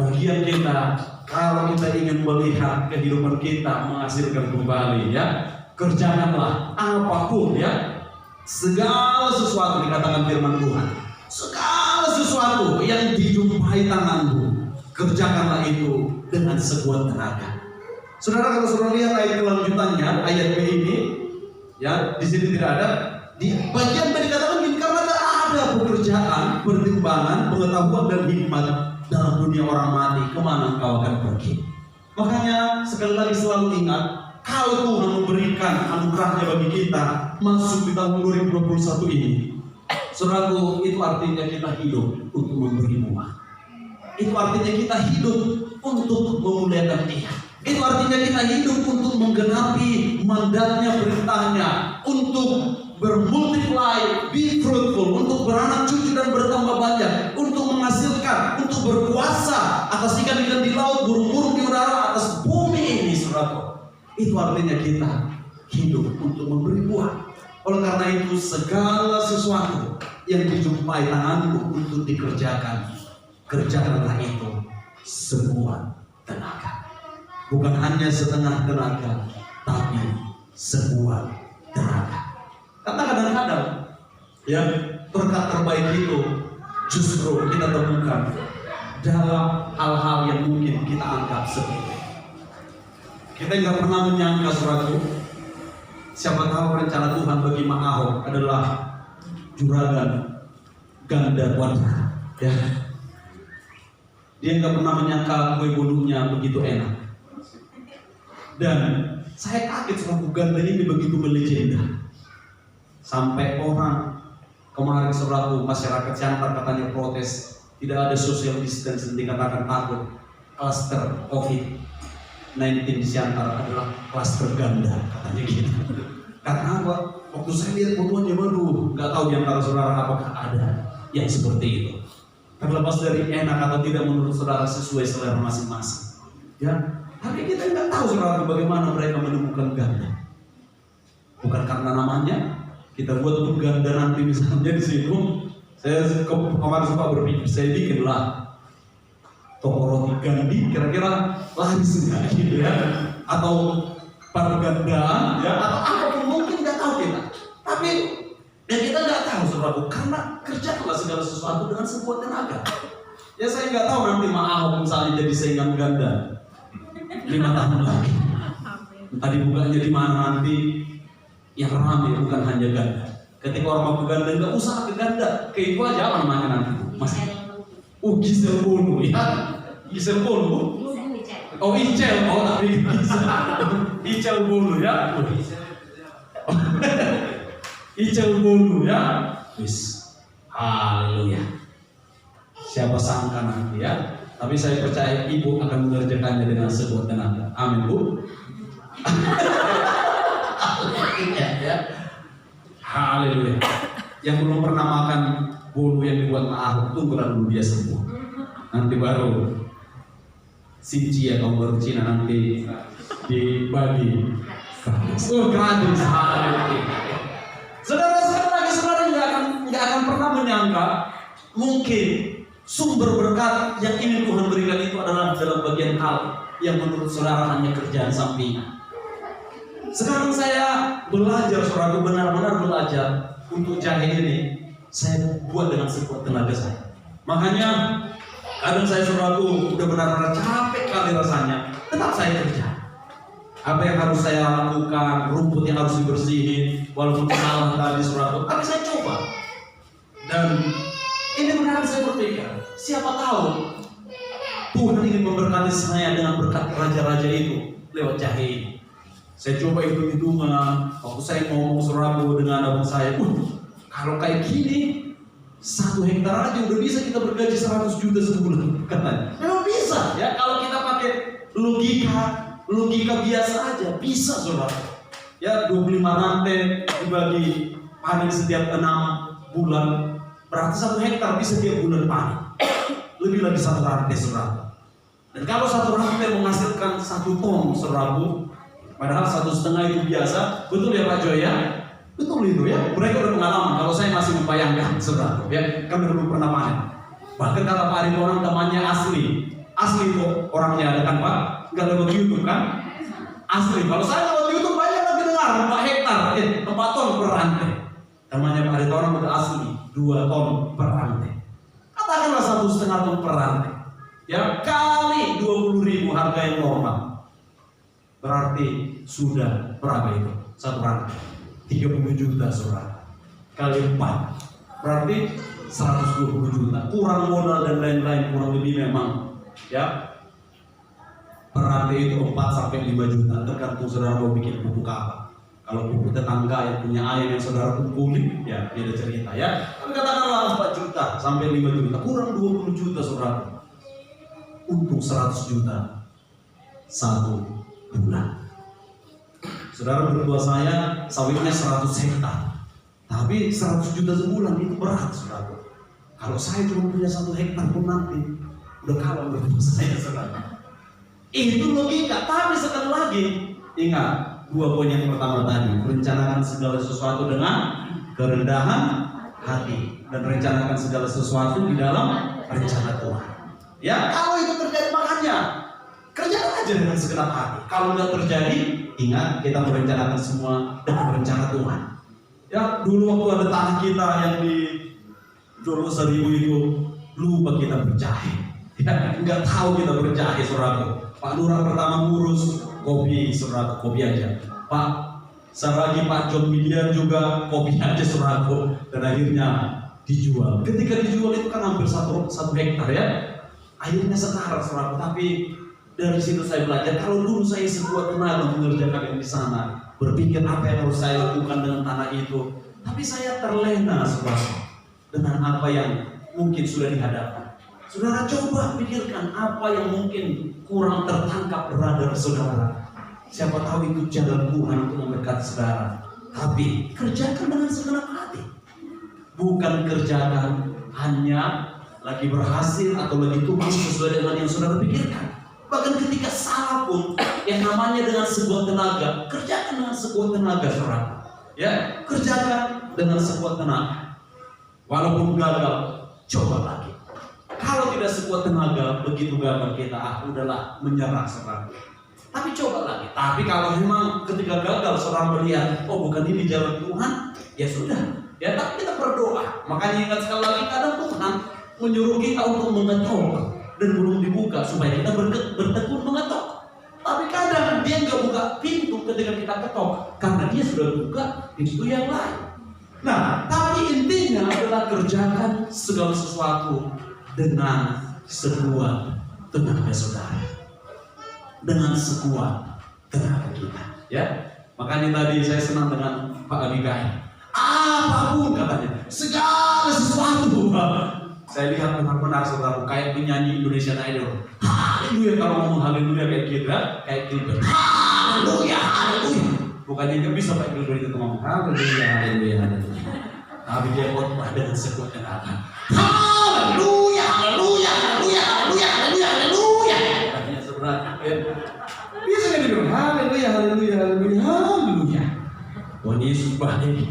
bagian kita, kalau kita ingin melihat kehidupan kita menghasilkan kembali, ya, kerjakanlah apapun, ya, segala sesuatu dikatakan firman Tuhan. Segala sesuatu yang dijumpai tanganmu, kerjakanlah itu dengan sekuat tenaga. Saudara, kalau saudara lihat ayat kelanjutannya, ayat B ini, ya, di sini tidak ada. Di bagian B dikatakan begini, karena tak ada pekerjaan, pertimbangan, pengetahuan dan hikmat dalam dunia orang mati, kemana engkau akan pergi? Makanya sekali lagi selalu ingat, kalau Tuhan memberikan anugerahnya bagi kita masuk di tahun 2021 ini, saudaraku, itu artinya kita hidup untuk memberi buah. Itu artinya kita hidup untuk memuliakan Dia. Itu artinya kita hidup untuk menggenapi mandatnya, perintahnya, untuk bermultiply, be fruitful, untuk beranak cucu dan bertambah banyak, untuk menghasilkan, untuk berkuasa atas ikan-ikan di laut, burung-burung di udara, atas bumi ini, saudara. Itu artinya kita hidup untuk memberi buah. Oleh karena itu, segala sesuatu yang dijumpai tanganmu untuk dikerjakan, kerjakanlah itu semua tenaga. Bukan hanya setengah tenaga, tapi sebuah tenaga. Karena kadang-kadang ya, berkat terbaik itu justru kita temukan dalam hal-hal yang mungkin kita anggap sepele. Kita nggak pernah menyangka, saudaraku, siapa tahu rencana Tuhan bagi Mak Ahok adalah juragan ganda kuadra. Ya. Dia nggak pernah menyangka kue bolunya begitu enak. Dan saya kaget, saudaraku, ganda ini begitu melegenda. Sampai orang kemarin, saudaraku, masyarakat Siantar katanya protes, tidak ada social distancing, dikatakan takut klaster COVID-19 di Siantar adalah klaster ganda, katanya gitu. Karena apa? Waktu saya lihat fotonya, waduh, nggak tahu di antara saudara apakah ada yang seperti itu. Terlepas dari enak atau tidak menurut saudara sesuai selera masing-masing. Ya, tapi kita nggak tahu, saudara, bagaimana mereka menemukan ganda. Bukan karena namanya. Kita buat untuk ganda nanti misalnya di situ. Saya kemarin sempat berpikir, saya bikinlah toko roti gandi, kira-kira laris nggak gitu ya? Atau pergandaan ya? Atau apapun mungkin, nggak tahu kita. Tapi dan kita nggak tahu, saudaraku, karena kerjakanlah segala sesuatu dengan sebuah tenaga. Ya, saya nggak tahu nanti Mak Ahok misalnya jadi saingan ganda 5 tahun lagi. Entah dibukanya di mana nanti. Yang ramai bukan hanya ganda. Ketika orang mau ke ganda, nggak usah ke ganda, ke itu aja apa namanya nanti, Mas? Gisel Bolu ya, Gisel Bolu. Oh, Icel, oh tapi Icel Bolu ya, Icel Bolu ya, wis, haleluya. Siapa sangka nanti ya? Tapi saya percaya ibu akan mengerjakannya dengan sebuah tenaga. Amin, Bu. Ya. Haleluya. Yang belum pernah makan bolu yang dibuat Mak Ahok, tunggulah dulu dia sembuh. Nanti baru Sinci ya, kaum baru Cina nanti dibagi gratis. Oh, gratis. Haleluya. Saudara nggak akan pernah menyangka mungkin sumber berkat yang ingin Tuhan berikan itu adalah dalam bagian hal yang menurut saudara hanya kerjaan sampingan. Sekarang saya belajar, saudaraku, benar-benar belajar untuk jahe ini. Saya buat dengan sebuah tenaga saya. Makanya kadang saya, saudaraku, udah benar-benar capek kali rasanya, tetap saya kerja. Apa yang harus saya lakukan, rumput yang harus dibersihin, walaupun salah tadi, saudaraku, tapi saya coba. Dan ini benar saya berpikir, siapa tahu Tuhan ingin memberkati saya dengan berkat raja-raja itu lewat jahe ini. Saya coba hitung-hitungan, waktu saya ngomong, saudaraku, dengan abang saya, kalau kayak gini 1 hektar aja udah bisa kita bergaji 100 juta sebulan, katanya. Memang bisa ya, kalau kita pakai logika biasa aja bisa, saudara. Ya, 25 rantai dibagi panen setiap 6 bulan, berarti 1 hektar bisa tiap bulan panen. Lebih lagi 1 rantai, saudara. Dan kalau 1 rantai menghasilkan 1 ton, saudaraku, padahal 1,5 itu biasa, betul ya Pak Joy ya? Betul itu ya. Mereka udah pengalaman. Kalau saya masih membayangkan, saudara, ya, kami belum pernah panen. Bahkan kata Pak Ari, orang temannya asli itu orangnya ada kan Pak? Nggak lewat YouTube kan? Asli. Kalau saya lewat YouTube banyak lagi dengar 4 hektar, 4 ton per rantai. Temannya Pak Ari, orang udah asli 2 ton per rantai. Katakanlah 1,5 ton per rantai. Ya, kali 20.000 harga yang normal. Berarti sudah berapa itu? 1 rantai 30 juta, saudara. Kali 4 berarti 120 juta. Kurang modal dan lain-lain, kurang lebih memang ya. per rantai itu 4 sampai 5 juta, tergantung saudara mau bikin pupuk apa. Kalau pupuk tetangga yang punya ayam yang saudara kumpulin, ya dia ada cerita ya. Tapi katakanlah 4 juta sampai 5 juta, kurang 20 juta saudara. Untuk 100 juta 1 bulan. Saudara berdua saya sawitnya 100 hektar, tapi 100 juta sebulan itu berat saudara. Kalau saya cuma punya 1 hektar pun nanti udah kalah berdua saya saudara. Itu logika, tapi sekali lagi ingat 2 poin yang pertama tadi, rencanakan segala sesuatu dengan kerendahan hati dan rencanakan segala sesuatu di dalam rencana Tuhan. Ya, kalau itu terjadi makanya kerjakan aja dengan segenap hati. Kalau nggak terjadi, ingat kita merencanakan semua dengan rencana Tuhan. Ya, dulu waktu ada tanah kita yang di Jolo 1000 itu lupa kita berjahit. Ya, nggak tahu kita berjahit saudara. Pak Lurah pertama ngurus kopi saudara, kopi aja. Pak Saragi, Pak John Midian juga kopi aja saudara, dan akhirnya dijual. Ketika dijual itu kan hampir 1 hektar ya. Akhirnya setara saudara, tapi dari situ saya belajar kalau dulu saya sekuat tenaga mengerjakan yang di sana, berpikir apa yang harus saya lakukan dengan tanah itu, tapi saya terlena saudara dengan apa yang mungkin sudah dihadapi. Saudara coba pikirkan apa yang mungkin kurang tertangkap berada saudara. Siapa tahu itu jalan Tuhan untuk memberkati saudara. Tapi kerjakan dengan segenap hati. Bukan kerjakan hanya lagi berhasil atau lagi tumbang sesuai dengan yang saudara pikirkan. Bahkan ketika salah pun yang namanya dengan sebuah tenaga, kerjakan dengan sebuah tenaga saudara. Ya, kerjakan dengan sebuah tenaga. Walaupun gagal, coba lagi. Kalau tidak sekuat tenaga, begitu gagal kita, udahlah menyerah saudara. Tapi coba lagi. Tapi kalau memang ketika gagal saudara melihat, oh bukan ini jalan Tuhan, ya sudah. Ya tapi kita berdoa. Makanya ingat sekali lagi, kadang Tuhan menyuruh kita untuk mengetok dan belum dibuka supaya kita bertekun mengetok. Tapi kadang dia nggak buka pintu ketika kita ketok, karena dia sudah buka pintu yang lain. Nah, tapi intinya adalah kerjakan segala sesuatu dengan sekuat tenaga saudara, dengan sekuat tenaga kita. Ya, makanya tadi saya senang dengan Pak Abigail. Apapun katanya, segala sesuatu. Saya lihat benar-benar saudara kayak penyanyi Indonesian Idol. Haleluya, kalau ngomong haleluya kayak kita, kayak kita. Haleluya, haleluya. Bukannya nggak bisa Pak Gilbert itu ngomong haleluya, haleluya, haleluya. Tapi dia khotbah dengan sekuat tenaga. Haleluya, haleluya, haleluya, haleluya, haleluya, haleluya. Katanya saudara, bisa kan dia bilang haleluya, haleluya, haleluya, haleluya. Tuhan Yesus baik.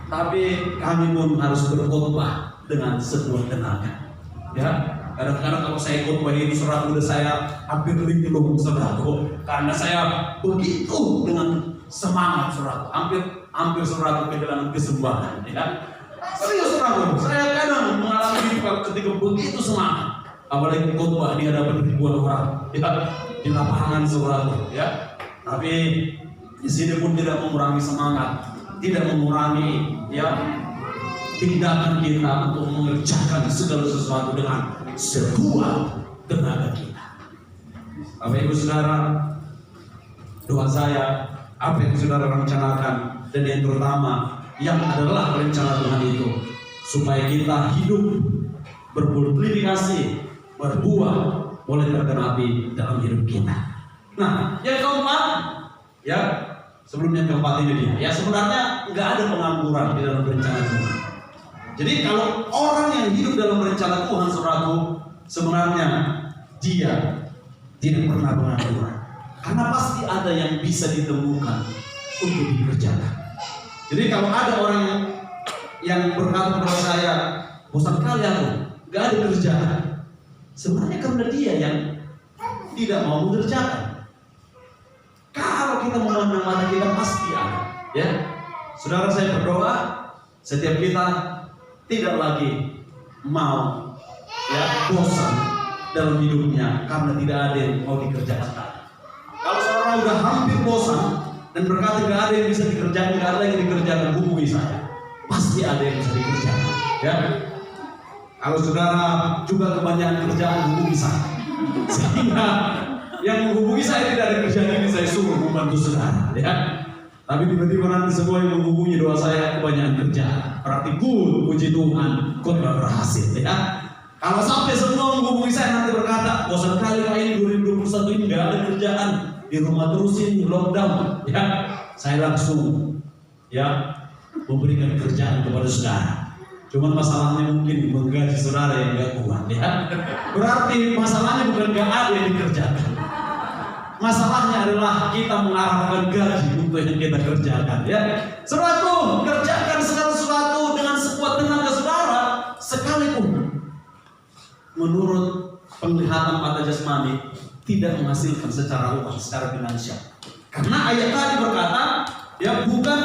Tapi kami pun harus berkhotbah dengan sekuat tenaga. Ya, kadang-kadang kalau saya khotbah ini saudara, udah saya hampir linglung saudara, karena saya begitu dengan semangat saudara, hampir saudara kehilangan kesembahan. Ya, serius saudara, saya kadang mengalami ketika begitu semangat, apalagi khotbah di hadapan ribuan orang, ya, di lapangan saudara, ya. Tapi di sini pun tidak mengurangi semangat, tidak mengurangi ya tindakan kita untuk mengerjakan segala sesuatu dengan sekuat tenaga kita. Bapak Ibu Saudara, doa saya apa yang saudara rencanakan, dan yang terutama yang adalah rencana Tuhan itu, supaya kita hidup bermultiplikasi, berbuah, boleh tergenapi dalam hidup kita. Nah, yang keempat, ya sebelum yang keempat ini dia, ya sebenarnya nggak ada pengangguran di dalam rencana Tuhan. Jadi kalau orang yang hidup dalam rencana Tuhan, saudaraku, sebenarnya dia tidak pernah pengangguran, karena pasti ada yang bisa ditemukan untuk dikerjakan. Jadi kalau ada orang yang berkata kepada saya, bosan kali aku, nggak ada kerjaan, sebenarnya karena dia yang tidak mau mengerjakan. Kalau kita memandang mata kita pasti ada, ya. Saudara, saya berdoa setiap kita tidak lagi mau ya bosan dalam hidupnya karena tidak ada yang mau dikerjakan. Kalau saudara udah hampir bosan dan berkata tidak ada yang bisa dikerjakan, tidak ada yang dikerjakan, hubungi saya, pasti ada yang bisa dikerjakan, ya. Kalau saudara juga kebanyakan kerjaan, hubungi saya, sehingga yang menghubungi saya tidak ada kerjaan ini, saya suruh membantu saudara, ya. Tapi tiba-tiba nanti semua yang menghubungi doa saya kebanyakan kerja. Berarti puji Tuhan, kau telah berhasil, ya. Kalau sampai semua menghubungi saya nanti berkata, bosan kali Pak ini 2021 ini nggak ada kerjaan, di rumah terus ini lockdown, ya. Saya langsung, ya, memberikan kerjaan kepada saudara. Cuman masalahnya mungkin menggaji saudara yang gak kuat, ya. Berarti masalahnya bukan gak ada yang dikerjakan. Masalahnya adalah kita mengarahkan gaji untuk yang kita kerjakan, ya. Saudaraku, kerjakan segala sesuatu dengan sekuat tenaga saudara, sekalipun menurut penglihatan mata jasmani tidak menghasilkan secara uang, secara finansial. Karena ayat tadi berkata, ya, bukan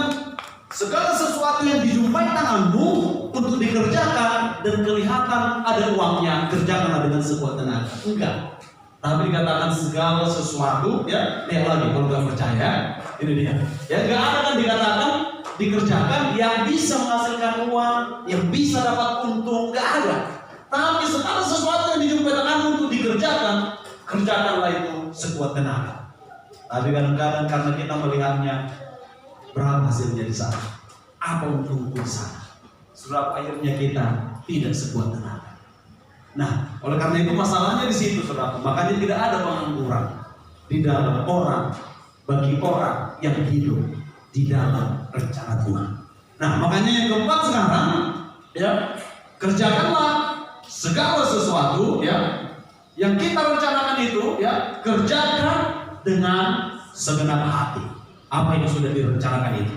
segala sesuatu yang dijumpai tanganmu untuk dikerjakan dan kelihatan ada uangnya, kerjakanlah dengan sekuat tenaga. Enggak. Tapi dikatakan segala sesuatu, ya, lihat lagi kalau nggak percaya, ini dia. Ya, nggak ada kan dikatakan dikerjakan yang bisa menghasilkan uang, yang bisa dapat untung, nggak ada. Tapi segala sesuatu yang dijumpai tanganmu untuk dikerjakan, kerjakanlah itu sekuat tenaga. Tapi kadang-kadang karena kita melihatnya, berapa hasilnya di sana? Apa untungku di sana? Sebab akhirnya kita tidak sekuat tenaga. Nah, oleh karena itu masalahnya di situ, saudara. Makanya tidak ada pengangguran di dalam orang bagi orang yang hidup di dalam rencana Tuhan. Nah, makanya yang keempat sekarang, ya, kerjakanlah segala sesuatu, ya, yang kita rencanakan itu, ya, kerjakan dengan segenap hati. Apa yang sudah direncanakan itu.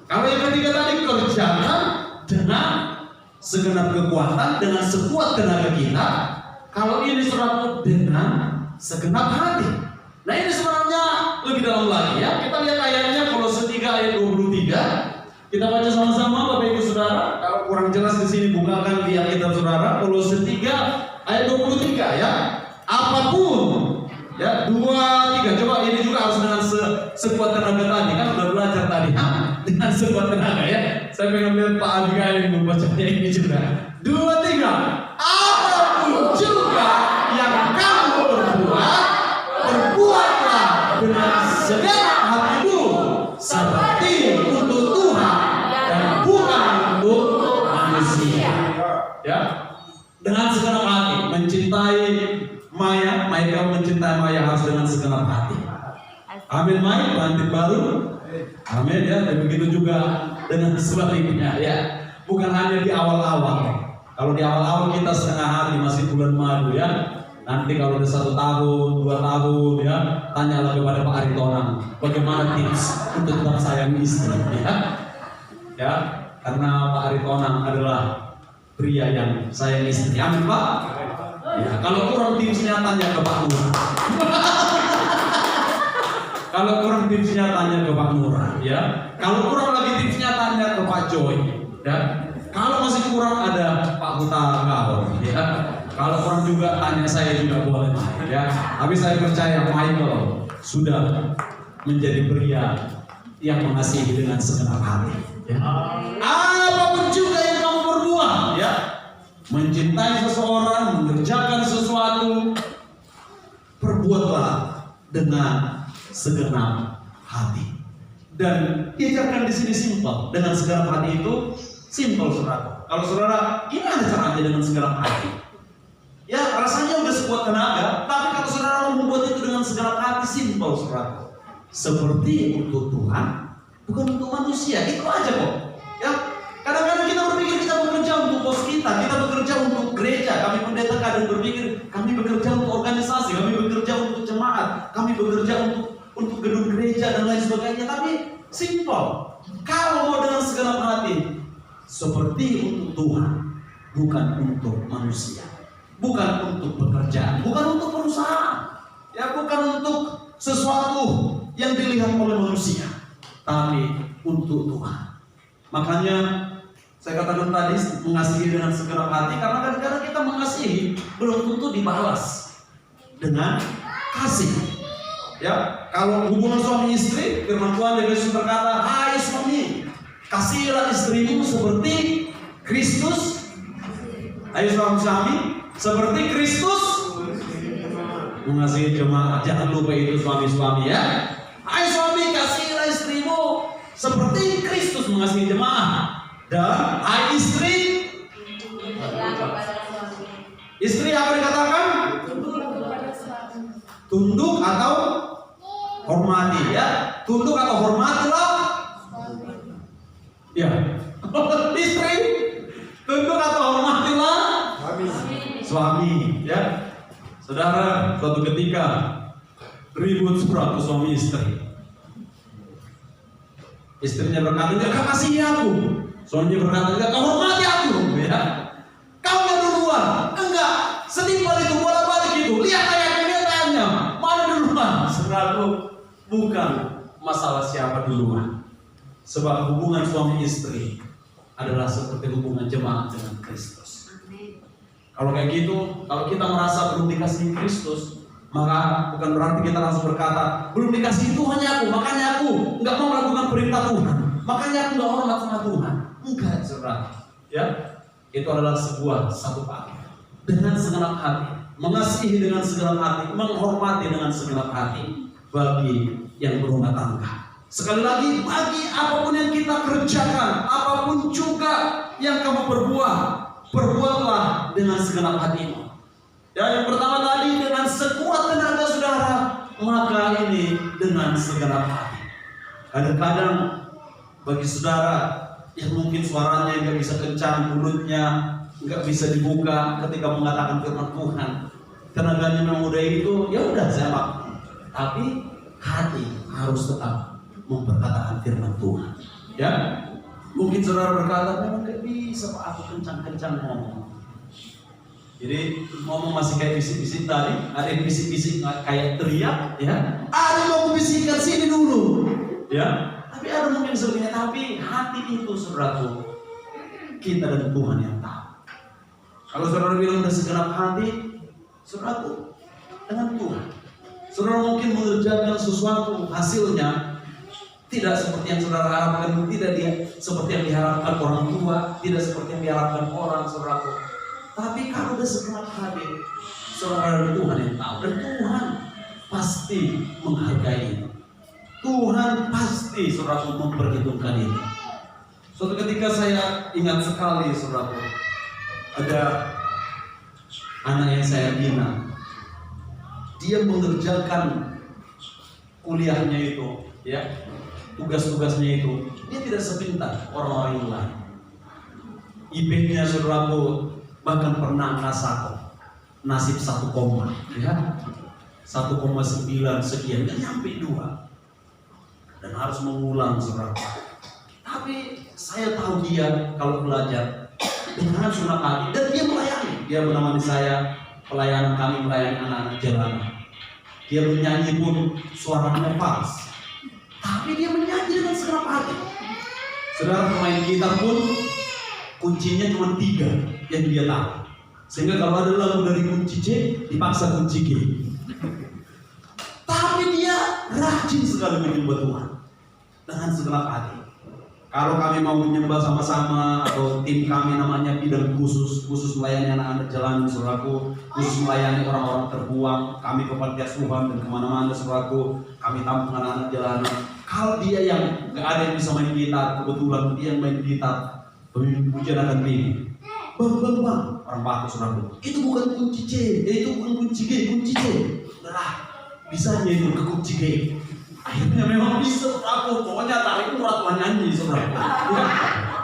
Kalau yang ketiga tadi, kerjakan dengan segenap kekuatan, dengan sekuat tenaga kita. Kalau ini surat dengan segenap hati. Nah, ini sebenarnya lebih dalam lagi, ya. Kita lihat ayatnya, Kolose 3 ayat 23. Kita baca sama-sama, Bapak Ibu Saudara. Kalau kurang jelas di sini, bukakan di Alkitab Saudara, Kolose 3 ayat 23, ya. Apapun, ya, 2, 3. Coba ini juga harus dengan sekuat tenaga tadi, kan udah belajar tadi, dengan sekuat tenaga, ya. Saya pengen lihat Pak Abigail yang membacanya ini juga. 2, 3. Apapun juga yang kamu berbuat, berbuatlah dengan segenap hatimu, seperti untuk Tuhan dan bukan untuk manusia. Ya, dengan segenap hati, mencintai Maya, kamu mencintai Maya harus dengan segenap hati. Amin, Maya, pengantin baru. Amin, ya. Dan begitu juga dengan sebaliknya, ya. Bukan hanya di awal-awal. Kalau di awal-awal kita setengah hati, masih bulan madu, ya. Nanti kalau udah 1 tahun, 2 tahun, ya, tanyalah kepada Pak Aritonang bagaimana tips untuk tetap sayang istri, ya. Ya, karena Pak Aritonang adalah pria yang sayang istri. Amin, Pak. Ya, kalau kurang tipsnya tanya ke Pak Nur. Kalau kurang tipsnya tanya ke Pak Nur, ya. Kalau kurang lagi tipsnya tanya ke Pak Joy, ya. Kalau masih kurang ada Pak Hutagao, ya. Kalau kurang juga tanya saya juga boleh, ya. Tapi saya percaya Michael sudah menjadi pria yang mengasihi dengan segenap hati, ya. Apapun juga yang kamu perbuat, ya, mencintai seseorang, mengerjakan sesuatu, perbuatlah dengan segenap hati. Dan diajarkan di sini simpel. Dengan segenap hati itu simpel, saudara. Kalau saudara, gimana caranya dengan segenap hati? Ya, rasanya udah sekuat tenaga, tapi kalau saudara mau membuat itu dengan segenap hati, simpel, saudara. Seperti untuk Tuhan, bukan untuk manusia. Itu aja kok. Ya, kadang-kadang kita berpikir kita bekerja untuk bos kita bekerja untuk gereja. Kami pendeta kadang berpikir kami bekerja untuk organisasi, kami bekerja untuk jemaat, kami bekerja untuk gedung gereja dan lain sebagainya. Tapi simpel. Kalau mau dengan segenap hati, seperti untuk Tuhan, bukan untuk manusia, bukan untuk pekerjaan, bukan untuk perusahaan, ya, bukan untuk sesuatu yang dilihat oleh manusia, tapi untuk Tuhan. Makanya saya katakan tadi mengasihi dengan segenap hati, karena kadang-kadang kita mengasihi belum tentu dibalas dengan kasih. Ya, kalau hubungan suami istri, firman Tuhan dari Yesus berkata, "Hai suami, kasihilah istrimu seperti Kristus." Hai suami, seperti Kristus mengasihi jemaat. Jangan lupa itu suami-suami ya. Hai suami, kasihilah istrimu seperti Kristus mengasihi jemaat. Dan hai istri, istri apa dikatakan? Tunduk atau hormati ya. Tunduk atau hormatilah. Ya. Istri tunduk atau hormatilah suami ya. Saudara, suatu ketika ribut suatu suami istri. Istrinya berkata, "Enggak kasihi aku." Suaminya berkata, "Enggak kau hormati aku." Ya. Kau yang duluan. Enggak, setimpal itu bolak-balik itu. Lihat ayatnya. Mana duluan? Saudaraku, bukan masalah siapa duluan. Sebab hubungan suami istri adalah seperti hubungan jemaat dengan Kristus. Kalau kayak gitu, kalau kita merasa belum dikasihi Kristus, maka bukan berarti kita langsung berkata, belum dikasihi Tuhannya aku, makanya aku nggak mau melakukan perintah Tuhan, makanya aku nggak hormat sama Tuhan. Enggak, saudara. Ya, itu adalah satu paket dengan segenap hati, mengasihi dengan segenap hati, menghormati dengan segenap hati bagi yang berumah tangga. Sekali lagi, bagi apapun yang kita kerjakan, apapun juga yang kamu perbuat, perbuatlah dengan segenap hatimu. Dan yang pertama tadi, dengan sekuat tenaga saudara, maka ini dengan segenap hati. Kadang-kadang bagi saudara yang mungkin suaranya nggak bisa kencang, mulutnya nggak bisa dibuka ketika mengatakan firman Tuhan, tenaganya memang udah itu, ya udah saya maklum. Tapi hati harus tetap memperkatakan firman Tuhan. Ya, mungkin saudara berkata, memang nggak bisa Pak, aku kencang-kencang ngomong. Jadi ngomong masih kayak bisik-bisik tadi, ada yang bisik-bisik kayak teriak, ya. Ada yang mau bisikkan sini dulu, ya. Tapi ada mungkin sebagainya, tapi hati itu saudaraku, kita dan Tuhan yang tahu. Kalau saudara bilang udah segenap hati, saudaraku, dengan Tuhan. Saudara mungkin mengerjakan sesuatu, hasilnya tidak seperti yang saudara harapkan, tidak seperti yang diharapkan orang tua, tidak seperti yang diharapkan orang, saudaraku. Tapi kalau udah segenap hati, saudara dan Tuhan yang tahu, dan Tuhan pasti menghargai itu. Tuhan pasti saudaraku memperhitungkan itu. Suatu ketika saya ingat sekali, saudaraku, ada anak yang saya bina. Dia mengerjakan kuliahnya itu, ya, tugas-tugasnya itu, dia tidak sepintar orang-orang yang lain. IP-nya saudaraku bahkan pernah nasib 1, ya, 1,9 sekian, dan nyampe 2, dan harus mengulang saudaraku. Tapi saya tahu dia kalau belajar dengan senang hati, dan dia melayani. Dia menemani saya pelayanan, kami melayani anak-anak jalanan. Dia menyanyi pun suaranya pas, tapi dia menyanyi dengan segenap hati. Saudara, pemain gitar pun kuncinya cuma 3 yang dia tahu. Sehingga kalau ada lagu dari kunci C, dipaksa kunci G. Tapi dia rajin sekali menyembah Tuhan dengan segenap hati. Kalau kami mau menyembah sama-sama, atau tim kami namanya bidang khusus melayani anak-anak jalanan, saudaraku, khusus melayani orang-orang terbuang, kami ke panti asuhan dan kemana-mana, saudaraku, kami tampung anak-anak jalanan. Kalau dia yang nggak ada yang bisa main gitar, kebetulan dia yang main gitar, pujian akan tinggi. Bang, orang Batak, saudaraku, itu bukan kunci C, itu bukan kunci G, kunci C. Udah, bisanya itu ke kunci G. Akhirnya memang bisa, aku pokoknya tarik urat nyanyi, saudaraku. Ya.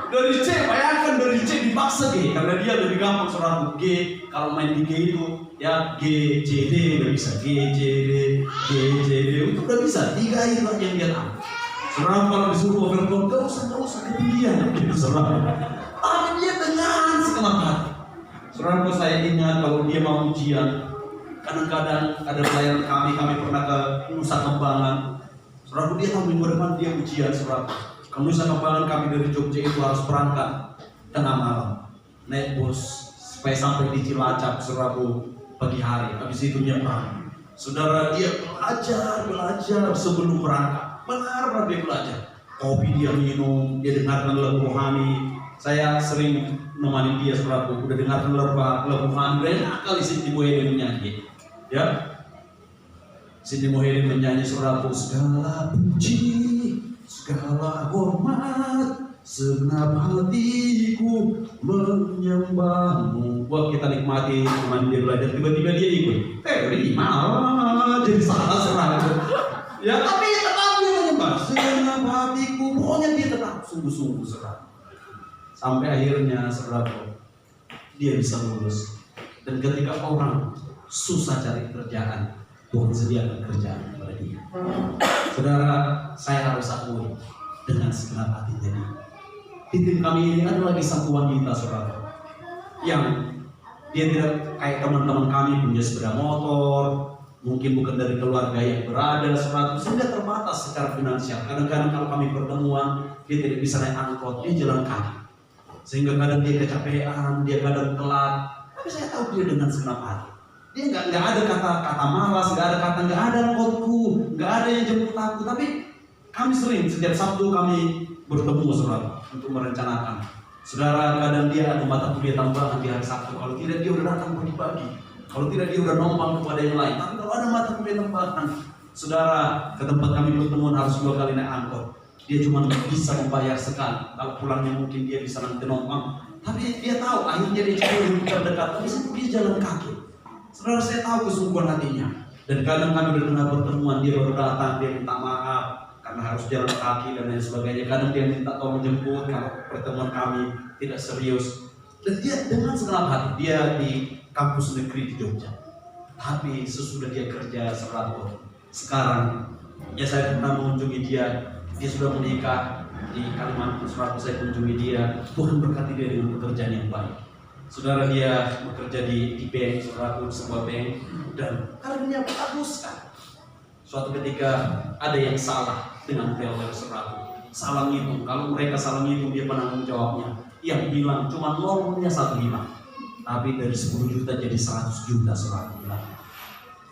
Dari C, bayangkan dari C dipaksa G, karena dia lebih gampang, saudaraku. G, kalau main di G itu, ya G, C, D udah bisa. G, C, D, G, C, D itu udah bisa. 3 itu yang dia tahu. Saudaraku kalau disuruh overclock, gak usah ketinggian, gitu saudaraku. Tapi dia dengan segenap hati. Saudaraku, saya ingat kalau dia mau ujian, kadang-kadang ada pelayan kami pernah ke Nusa Kambangan. Saudaraku, dia tahu minggu depan dia ujian, saudaraku. Ke Nusa Kambangan kami dari Jogja itu harus berangkat tengah malam, naik bus supaya sampai di Cilacap, saudaraku, pagi hari. Habis itu nyebrang. Saudara, dia belajar sebelum berangkat. Benar-benar dia belajar. Kopi dia minum, dia dengarkan lagu rohani. Saya sering nemani dia, saudaraku. Udah dengarkan lagu rohani, enak kali sih di dia nyanyi. Ya. Sini Mohede menyanyi saudaraku, segala puji, segala hormat, segenap hatiku menyembahmu. Wah, kita nikmati teman dia belajar, tiba-tiba dia ikut. Terima, jadi salah serang. Ya, tapi tetap dia menyembah. Segenap hatiku, pokoknya dia tetap sungguh-sungguh serang. Sampai akhirnya saudaraku, dia bisa lulus. Dan ketika orang susah cari kerjaan, Tuhan sediakan kerjaan kepada dia. Saudara, saya harus akui dengan segenap hati jadi. Di tim kami ini ada lagi satu wanita, saudara, yang dia tidak kayak teman-teman kami punya sepeda motor, mungkin bukan dari keluarga yang berada, saudara, sehingga terbatas secara finansial. Kadang-kadang kalau kami pertemuan, dia tidak bisa naik angkot, dia jalan kaki. Sehingga kadang dia kecapean, dia kadang telat. Tapi saya tahu dia dengan segenap hati. Dia nggak ada kata malas, nggak ada angkotku, nggak ada yang jemput aku. Tapi kami sering setiap Sabtu kami bertemu, saudara, untuk merencanakan. Saudara, kadang dia ada mata kuliah tambahan di hari Sabtu. Kalau tidak dia udah datang pagi-pagi. Kalau tidak dia udah numpang kepada yang lain. Tapi kalau ada mata kuliah tambahan, saudara, ke tempat kami pertemuan harus 2 kali naik angkot. Dia cuma bisa membayar sekali. Kalau pulangnya mungkin dia bisa nanti numpang. Tapi dia tahu akhirnya dia cari yang terdekat. Tapi dia jalan kaki. Saudara, saya tahu kesungguhan hatinya. Dan kadang kami di tengah pertemuan dia baru datang, dia minta maaf karena harus jalan kaki dan lain sebagainya. Kadang dia minta tolong jemput kalau pertemuan kami tidak serius. Dan dia dengan segenap hati, dia di kampus negeri di Jogja. Tapi sesudah dia kerja seratus, sekarang ya saya pernah mengunjungi dia. Dia sudah menikah di Kalimantan Selatan, saya kunjungi dia. Tuhan berkati dia dengan pekerjaan yang baik. Saudara, dia bekerja di bank, saudara, sebuah bank, dan karirnya bagus kan. Suatu ketika ada yang salah dengan teller saudara, salah ngitung. Kalau mereka salah ngitung, dia penanggung jawabnya. Yang bilang cuma nolnya 1,5, tapi dari 10 juta jadi 100 juta saudara.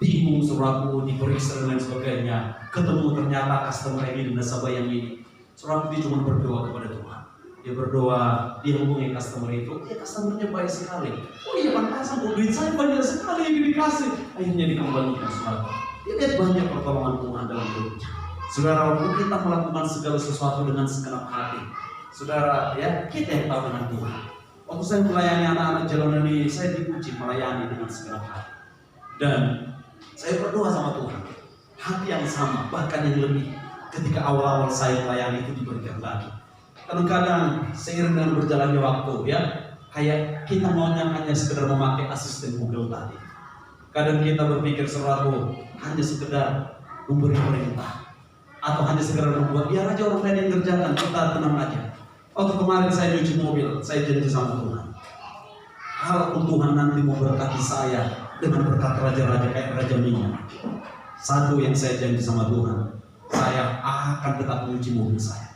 Bingung saudaraku, diperiksa dan lain sebagainya. Ketemu ternyata customer ini dan nasabah yang ini. Saudaraku, dia cuma berdoa kepada Tuhan. Dia berdoa, dia hubungi customer itu, ya customernya baik sekali. Oh iya, pantasan duit saya banyak sekali yang dikasih. Akhirnya dikembalikan, saudara. Dia lihat banyak pertolongan Tuhan dalam hidupnya. Saudara, waktu kita melakukan segala sesuatu dengan segenap hati, saudara, ya kita yang tahu dengan Tuhan. Waktu saya melayani anak-anak jalanan ini, saya dipuji melayani dengan segenap hati. Dan saya berdoa sama Tuhan, hati yang sama, bahkan yang lebih. Ketika awal-awal saya melayani itu diberikan lagi. Kadang-kadang seiring dengan berjalannya waktu, ya, kayak kita maunya hanya sekedar memakai asisten Google tadi. Kadang kita berpikir sesuatu hanya sekedar memberi perintah, atau hanya sekedar membuat biar aja orang lain yang kerjakan, kita tenang aja. Waktu kemarin saya nyuci mobil, saya janji sama Tuhan, kalau Tuhan nanti mau berkati saya dengan berkat raja-raja kayak Raja Minyak, satu yang saya janji sama Tuhan, saya akan tetap mencuci mobil saya.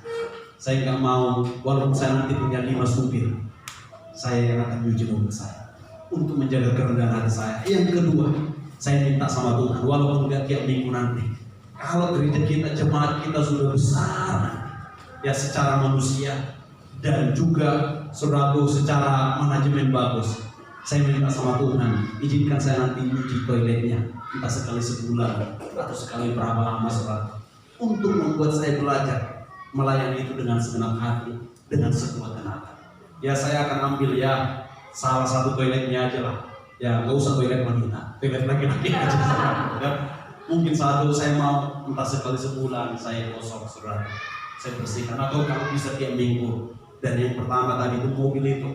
Saya nggak mau, walaupun saya nanti punya 5 supir, saya yang akan mencuci mobil saya untuk menjaga kerendahan hati saya. Yang kedua, saya minta sama Tuhan, walaupun nggak tiap minggu nanti, kalau gereja kita, jemaat kita sudah besar, ya secara manusia dan juga saudaraku secara manajemen bagus, saya minta sama Tuhan, izinkan saya nanti nyuci toiletnya, entah sekali sebulan atau sekali berapa lama, saudara, untuk membuat saya belajar melayani itu dengan segenap hati, dengan sekuat tenaga. Ya saya akan ambil ya salah satu toiletnya aja lah. Ya nggak usah toilet wanita, toilet laki-laki aja. Ya. Mungkin satu saya mau entah sekali sebulan saya gosok, saudara, saya bersihkan, atau kalau bisa tiap minggu. Dan yang pertama tadi itu mobil itu,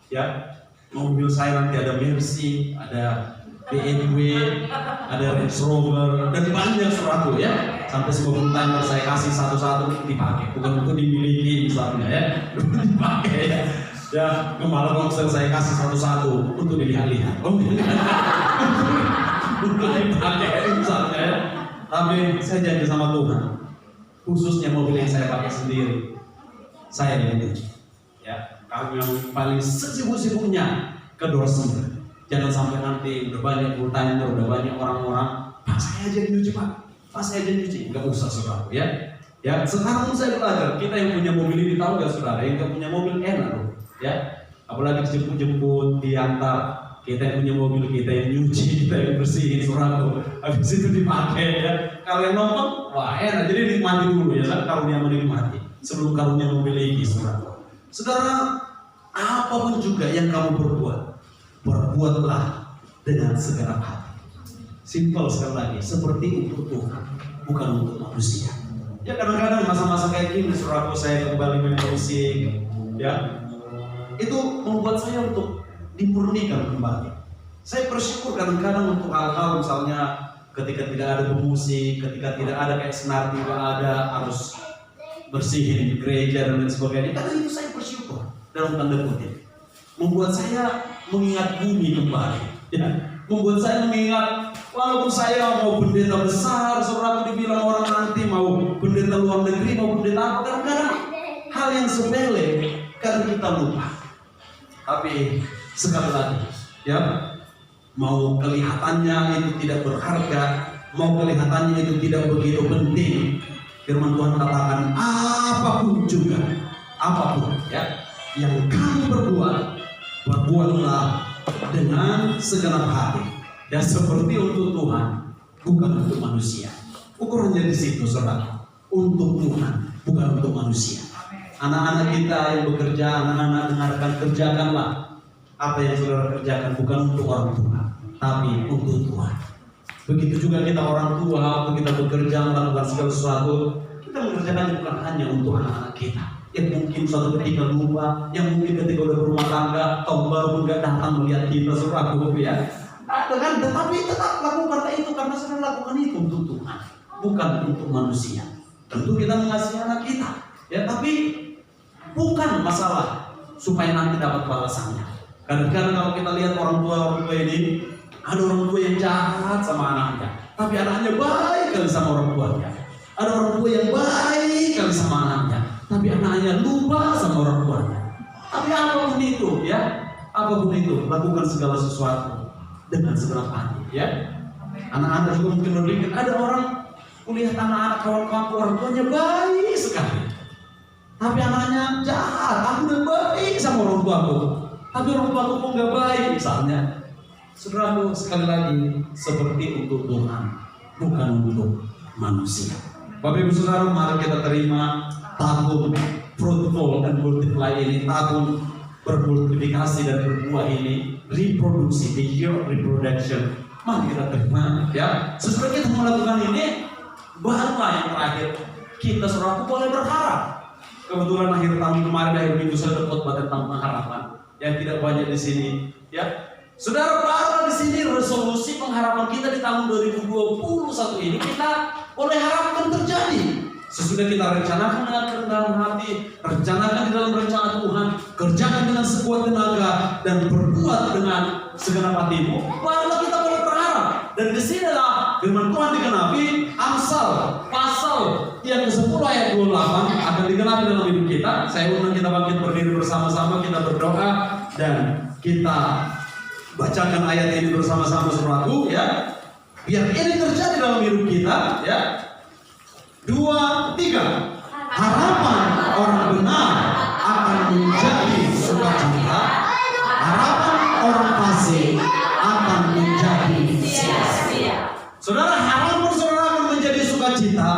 ya mobil saya nanti ada Mercy, ada BMW, ada Range Rover, dan banyak suatu ya. Sampai 90 timer saya kasih satu-satu dipakai, bukan untuk dimiliki misalnya ya, dipakai ya. Ya, kemarin konser saya kasih satu-satu untuk dilihat-lihat, untuk dipakai misalnya ya. Tapi saya janji sama Tuhan, khususnya mobil yang saya pakai sendiri, saya ini ya, kami yang paling sibuk-sibuknya ke doorstep. Jangan sampai nanti udah banyak full timer, udah banyak orang-orang, Pak saya aja nyuci Pak, Pak saya aja nyuci, nggak usah saudara ya. Ya sekarang saya belajar, kita yang punya mobil ini tahu nggak saudara, yang nggak punya mobil enak loh, ya. Apalagi dijemput-jemput, diantar, Kita yang punya mobil, kita yang nyuci, kita yang bersihin saudaraku. Habis itu dipakai ya. Kalau yang nonton, wah enak. Jadi nikmati dulu ya, karunia menikmati sebelum karunia memiliki saudara. Saudara, apapun juga yang kamu perbuat, perbuatlah dengan segenap hati. Simpel sekali lagi, seperti untuk Tuhan, bukan untuk manusia. Ya kadang-kadang masa-masa kayak gini, saudaraku, saya kembali main musik, ya itu membuat saya untuk dimurnikan kembali. Saya bersyukur kadang-kadang untuk hal-hal misalnya ketika tidak ada pemusik, ketika tidak ada kayak senar juga ada, harus bersihin gereja dan lain sebagainya. Karena itu saya bersyukur dalam tanda kutip. Membuat saya mengingat bumi kembali. Ya, membuat saya mengingat walaupun saya mau pendeta besar, saudara dibilang orang nanti mau pendeta luar negeri, mau pendeta apa, kadang-kadang hal yang sepele karena kita lupa. Tapi sekali lagi, ya, mau kelihatannya itu tidak berharga, mau kelihatannya itu tidak begitu penting. Firman Tuhan katakan apapun juga, apapun ya yang kamu perbuat, perbuatlah dengan segenap hati. Ya seperti untuk Tuhan, bukan untuk manusia. Ukurannya di situ, saudara. Untuk Tuhan, bukan untuk manusia. Anak-anak kita yang bekerja, anak-anak dengarkan, kerjakanlah apa yang saudara kerjakan, bukan untuk orang tua, tapi untuk Tuhan. Begitu juga kita orang tua, waktu kita bekerja melakukan segala sesuatu, kita mengerjakan bukan hanya untuk anak-anak kita. Yang mungkin suatu ketika lupa, yang mungkin ketika udah berumah tangga, tahun baru nggak datang melihat kita, saudara, ya. Kan, tetapi tetap lakukan itu karena saudara lakukan itu untuk Tuhan, bukan untuk manusia. Tentu kita mengasihi anak kita, ya, tapi bukan masalah supaya nanti dapat balasannya. Kadang-kadang kalau kita lihat orang tua ini, ada orang tua yang jahat sama anaknya, tapi anaknya baik kali sama orang tuanya. Ada orang tua yang baik kali sama anaknya, tapi anaknya lupa sama orang tuanya. Tapi apapun itu, ya, apapun itu, lakukan segala sesuatu dengan segenap hati, ya. Anak-anak juga mungkin berpikir, ada orang kulihat anak-anak kawan-kawan orang tuanya baik sekali, tapi anaknya jahat. Aku udah baik sama orang tuaku, tapi orang tuaku kok nggak baik misalnya. Saudaraku, sekali lagi seperti untuk Tuhan, bukan untuk manusia. Bapak Ibu Saudara, mari kita terima tahun fruitful dan multiply ini, tahun bermultiplikasi dan berbuah ini, reproduksi, the year of reproduction. Mari kita terima, ya. Sesudah kita melakukan ini, barulah yang terakhir kita saudaraku boleh berharap. Kebetulan akhir tahun kemarin, akhir minggu saya khotbah tentang pengharapan yang tidak banyak di sini, ya. Saudara, baru di sini resolusi pengharapan kita di tahun 2021 ini kita boleh harapkan terjadi. Sesudah kita rencanakan dengan kerendahan hati, rencanakan di dalam rencana Tuhan, kerjakan dengan sekuat tenaga dan berbuat dengan segenap hatimu, barulah kita boleh berharap. Dan disinilah firman Tuhan digenapi, Amsal pasal yang ke-10 ayat 28 akan digenapi dalam hidup kita. Saya undang kita bangkit berdiri bersama-sama, kita berdoa dan kita bacakan ayat ini bersama-sama, saudaraku, ya. Biar ini terjadi dalam hidup kita, ya. 2, 3. Harapan orang benar akan menjadi sukacita. Harapan orang fasik akan menjadi sia-sia. Saudara, harapan saudara akan menjadi sukacita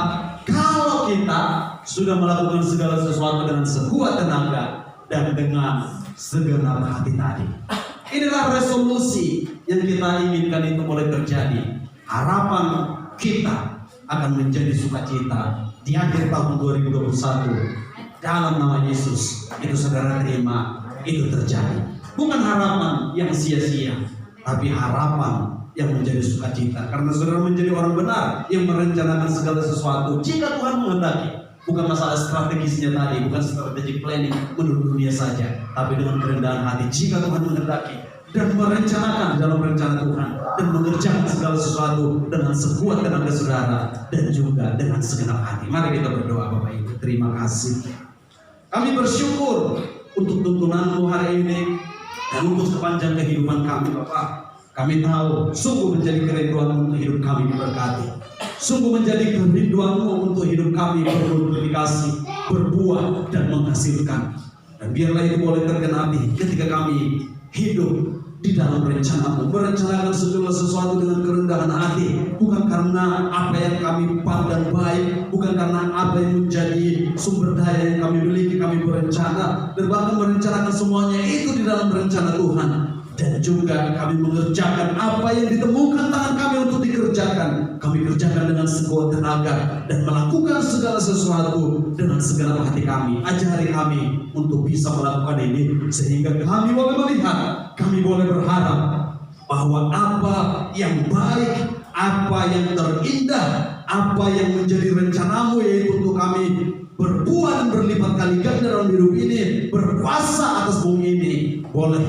kalau kita sudah melakukan segala sesuatu dengan sekuat tenaga dan dengan segenap hati tadi. Inilah resolusi yang kita inginkan itu mulai terjadi. Harapan kita akan menjadi sukacita di akhir tahun 2021 dalam nama Yesus. Itu saudara terima, itu terjadi. Bukan harapan yang sia-sia, tapi harapan yang menjadi sukacita. Karena saudara menjadi orang benar yang merencanakan segala sesuatu jika Tuhan menghendaki. Bukan masalah strategisnya tadi, bukan strategic planning menurut dunia saja, tapi dengan kerendahan hati jika Tuhan menghendaki dan merencanakan dalam rencana Tuhan dan mengerjakan segala sesuatu dengan sekuat tenaga saudara dan juga dengan segenap hati. Mari kita berdoa. Bapak Ibu, terima kasih. Kami bersyukur untuk tuntunanmu hari ini dan untuk sepanjang kehidupan kami, Bapak. Kami tahu sungguh menjadi kerinduan untuk hidup kami diberkati. Sungguh menjadi kerinduanmu untuk hidup kami bermultiplikasi, berbuah dan menghasilkan. Dan biarlah itu boleh tergenapi ketika kami hidup di dalam rencanamu, merencanakan segala sesuatu dengan kerendahan hati, bukan karena apa yang kami pandang baik, bukan karena apa yang menjadi sumber daya yang kami miliki. Kami berencana dan bahkan merencanakan semuanya itu di dalam rencana Tuhan. Dan juga kami mengerjakan apa yang ditemukan tangan kami untuk dikerjakan. Kami kerjakan dengan sekuat tenaga dan melakukan segala sesuatu dengan segenap hati kami. Ajari kami untuk bisa melakukan ini, sehingga kami boleh melihat, kami boleh berharap bahwa apa yang baik, apa yang terindah, apa yang menjadi rencanamu, yaitu untuk kami berbuah dan berlipat kali ganda dalam hidup ini, berkuasa atas bumi ini, boleh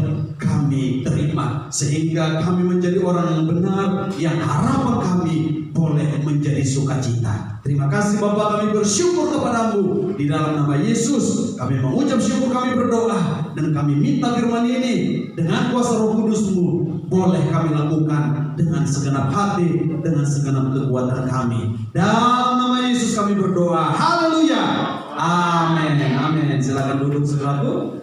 kami terima, sehingga kami menjadi orang yang benar, yang harapan kami boleh menjadi sukacita. Terima kasih Bapa, kami bersyukur kepadamu. Di dalam nama Yesus kami mengucap syukur, kami berdoa, dan kami minta firman ini dengan kuasa Roh Kudus-Mu boleh kami lakukan dengan segenap hati, dengan segenap kekuatan kami. Dalam nama Yesus kami berdoa. Haleluya. Amin. Amin. Silakan duduk saudaraku.